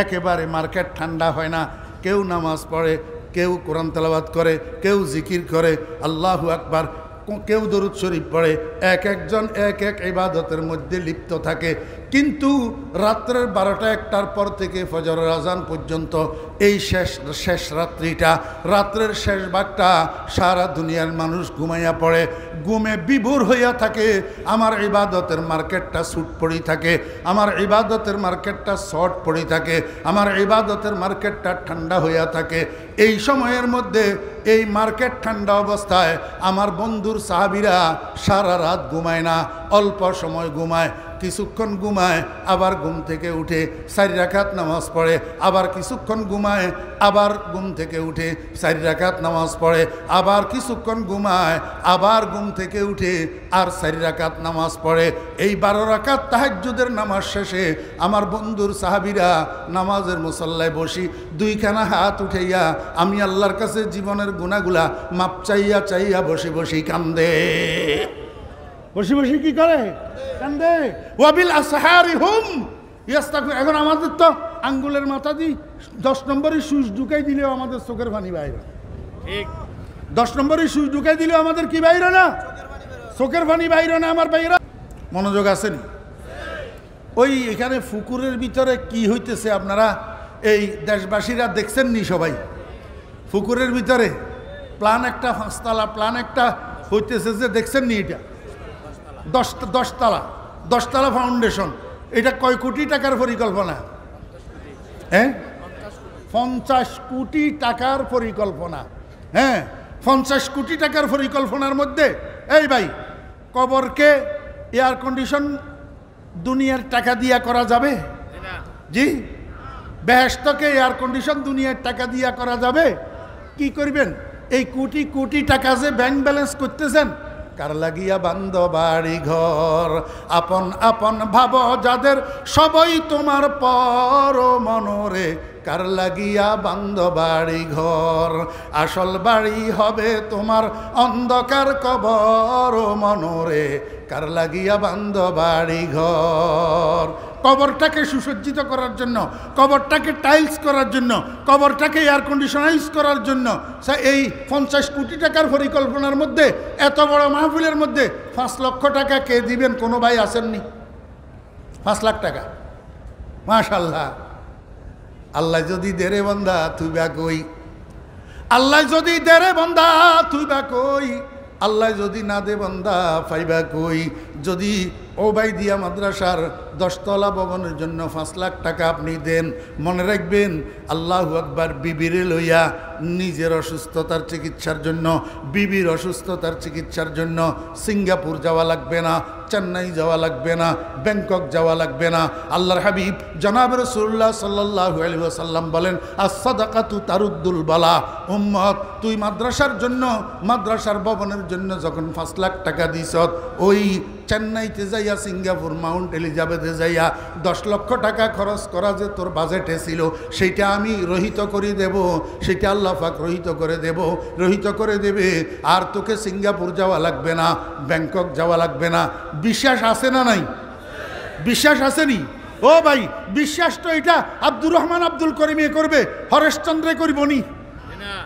একেবারে মার্কেট ঠান্ডা হয় না। কেউ নামাজ পড়ে, কেউ কোরআন তেলাওয়াত করে, কেউ জিকির করে, আল্লাহু আকবার, কেউ দরুদ শরীফ পড়ে। এক একজন এক এক ইবাদতের মধ্যে লিপ্ত থাকে। কিন্তু রাত্রের 12টা-1টার পর থেকে ফজরের আজান পর্যন্ত এই শেষ রাত্রিটা, রাত্রের শেষ ভাগটা সারা দুনিয়ার মানুষ ঘুমাইয়া পড়ে, ঘুমে বিভোর হইয়া থাকে। আমার ইবাদতের মার্কেটটা ছুট পড়ি থাকে, আমার ইবাদতের মার্কেটটা শর্ট পড়ি থাকে, আমার ইবাদতের মার্কেটটা ঠান্ডা হইয়া থাকে। এই সময়ের মধ্যে এই মার্কেট ঠান্ডা অবস্থায় আমার বন্ধুর সাহাবীরা সারা রাত ঘুমায় না, অল্প সময় ঘুমায়, কিছুক্ষণ ঘুমায়, আবার ঘুম থেকে উঠে 4 রাকাত নামাজ পড়ে, আবার কিছুক্ষণ ঘুমায়, আবার ঘুম থেকে উঠে 4 রাকাত নামাজ পড়ে, আবার কিছুক্ষণ ঘুমায়, আবার ঘুম থেকে উঠে আর 4 রাকাত নামাজ পড়ে। এই 12 রাকাত তাহাজ্জুদের নামাজ শেষে আমার বন্ধুর সাহাবীরা নামাজের মুসল্লায় বসি, দুইখানা হাত উঠাইয়া আমি আল্লাহর কাছে জীবনের গুনাহগুলা মাপ চাইয়া চাইয়া বসে বসে কান্দে। বসে বসে কি করে? কান্দে। ওয়াবিল আসহারি হুম ইস্তাগফির। এখন আমাদের তো আঙ্গুলের মাথা দিয়ে 10 নম্বরের সুইচ ঢুকাই দিলেও আমাদের চোখের পানি বাইরে। ঠিক, 10 নম্বরের সুইচ ঢুকাই দিলেও আমাদের কি বাইরে না? চোখের পানি বাইরে না আমার বাইরে। মনোযোগ আসেনি? ওই এখানে পুকুরের ভিতরে কি হইতেছে আপনারা এই দেশবাসীরা দেখছেন নি? সবাই পুকুরের ভিতরে প্ল্যান একটা 5তলা প্ল্যান একটা হইতেছে যে দেখছেন নি? এটা 10তলা ফাউন্ডেশন। এটা কয় কোটি টাকার পরিকল্পনা? হ্যাঁ, 50 কোটি টাকার পরিকল্পনা। হ্যাঁ, 50 কোটি টাকার পরিকল্পনার মধ্যে এই ভাই কবরকে এয়ার কন্ডিশন দুনিয়ার টাকা দিয়া করা যাবে? জি। বেহেশতকে এয়ার কন্ডিশন দুনিয়ার টাকা দিয়া করা যাবে? কি করবেন? এই কোটি কোটি টাকা যে ব্যাংক ব্যালেন্স করতেছেন, কার লাগিয়া বান্ধ বাড়ি ঘর, আপন আপন ভাব যাদের সবাই তোমার পর মনরে, কার লাগিয়া বান্ধ বাড়ি ঘর, আসল বাড়ি হবে তোমার অন্ধকার কবর মনরে, কার লাগিয়া বান্ধ বাড়ি ঘর। কবরটাকে সুসজ্জিত করার জন্য, কবরটাকে টাইলস করার জন্য, কবরটাকে এয়ার কন্ডিশনাইজ করার জন্য এই 50 কোটি টাকার পরিকল্পনার মধ্যে, এত বড় মাহফিলের মধ্যে 5 লক্ষ টাকা কে দিবেন? কোনো ভাই আসেননি? 5 লাখ টাকা। মাশাআল্লাহ। আল্লাহ যদি দেরে বন্দা তুই বা কই, আল্লাহ যদি দেরে বন্দা তুই বা কই, আল্লাহ যদি না দে বন্দা পাইবা কই। যদি ওবাইদিয়া মাদ্রাসার 10তলা ভবনের জন্য 5 লাখ টাকা আপনি দেন, মনে রাখবেন আল্লাহু আকবার, বিবিরে লইয়া নিজের অসুস্থতার চিকিৎসার জন্য, বিবির অসুস্থতার চিকিৎসার জন্য সিঙ্গাপুর যাওয়া লাগবে না, চেন্নাই যাওয়া লাগবে না, ব্যাংকক যাওয়া লাগবে না। আল্লাহর হাবিব জনাব রাসূলুল্লাহ সাল্লাল্লাহু আলাইহি ওয়াসাল্লাম বলেন, আস-সাদাকাতু তারুদ্দুল বালা। উম্মত, তুই মাদ্রাসার জন্য, মাদ্রাসার ভবনের জন্য যখন 5 লাখ টাকা দিছ, ওই চেন্নাইতে যাইয়া, সিঙ্গাপুর, মাউন্ট এলিজাবেথে যাইয়া 10 লক্ষ টাকা খরচ করা যে তোর বাজেটে ছিল, সেইটা আমি রহিত করে দেব, সেটা আল্লাহ পাক রহিত করে দেব, রহিত করে দেবে। আর তোকে সিঙ্গাপুর যাওয়া লাগবে না, ব্যাংকক যাওয়া লাগবে না। বিশ্বাস আছে না নাই? বিশ্বাস আসেনি? ও ভাই, বিশ্বাস তো এটা আব্দুর রহমান আব্দুল করিমে করবে, হরেশচন্দ্রে করবনি।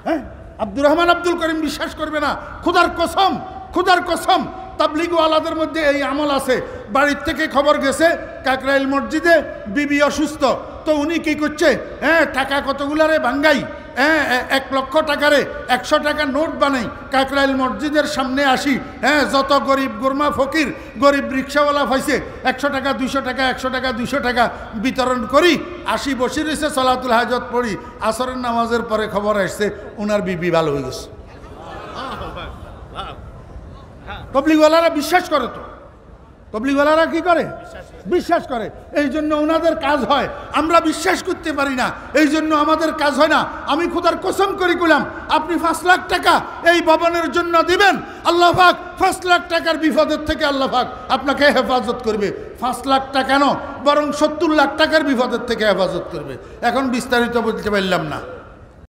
হ্যাঁ, আব্দুর রহমান আব্দুল করিম বিশ্বাস করবে না। খুদার কসম, খুদার কসম, তাবলিগওয়ালাদের মধ্যে এই আমল আছে। বাড়ির থেকে খবর গেছে কাকরাইল মসজিদে বিবি অসুস্থ, তো উনি কি করছে, টাকা কতগুলারে ভাঙ্গাই, 1 লক্ষ টাকারে 100 টাকা নোট বানাই, কাকরাইল মসজিদের সামনে আসি, যত গরিব গুরমা ফকির, গরিব রিক্সাওয়ালা পাইছে 100 টাকা 200 টাকা 100 টাকা 200 টাকা বিতরণ করি, আসি বসে রয়েছে, সলাতুল হাজত পড়ি। আসরের নামাজের পরে খবর আসছে ওনার বিবি ভালো হয়ে গেছে। তবলিগওয়ালারা বিশ্বাস করে, তো তবলিগওয়ালারা কি করে? বিশ্বাস করে। এই জন্য ওনাদের কাজ হয়, আমরা বিশ্বাস করতে পারি না, এই জন্য আমাদের কাজ হয় না। আমি খোদার কসম করে কইলাম, আপনি 5 লাখ টাকা এই ভবনের জন্য দিবেন, আল্লাহ পাক 5 লাখ টাকার বিপদের থেকে আল্লাহ পাক আপনাকে হেফাজত করবে। 5 লাখ টাকা কেন, বরং 70 লাখ টাকার বিপদের থেকে হেফাজত করবে। এখন বিস্তারিত বলতে পারলাম না।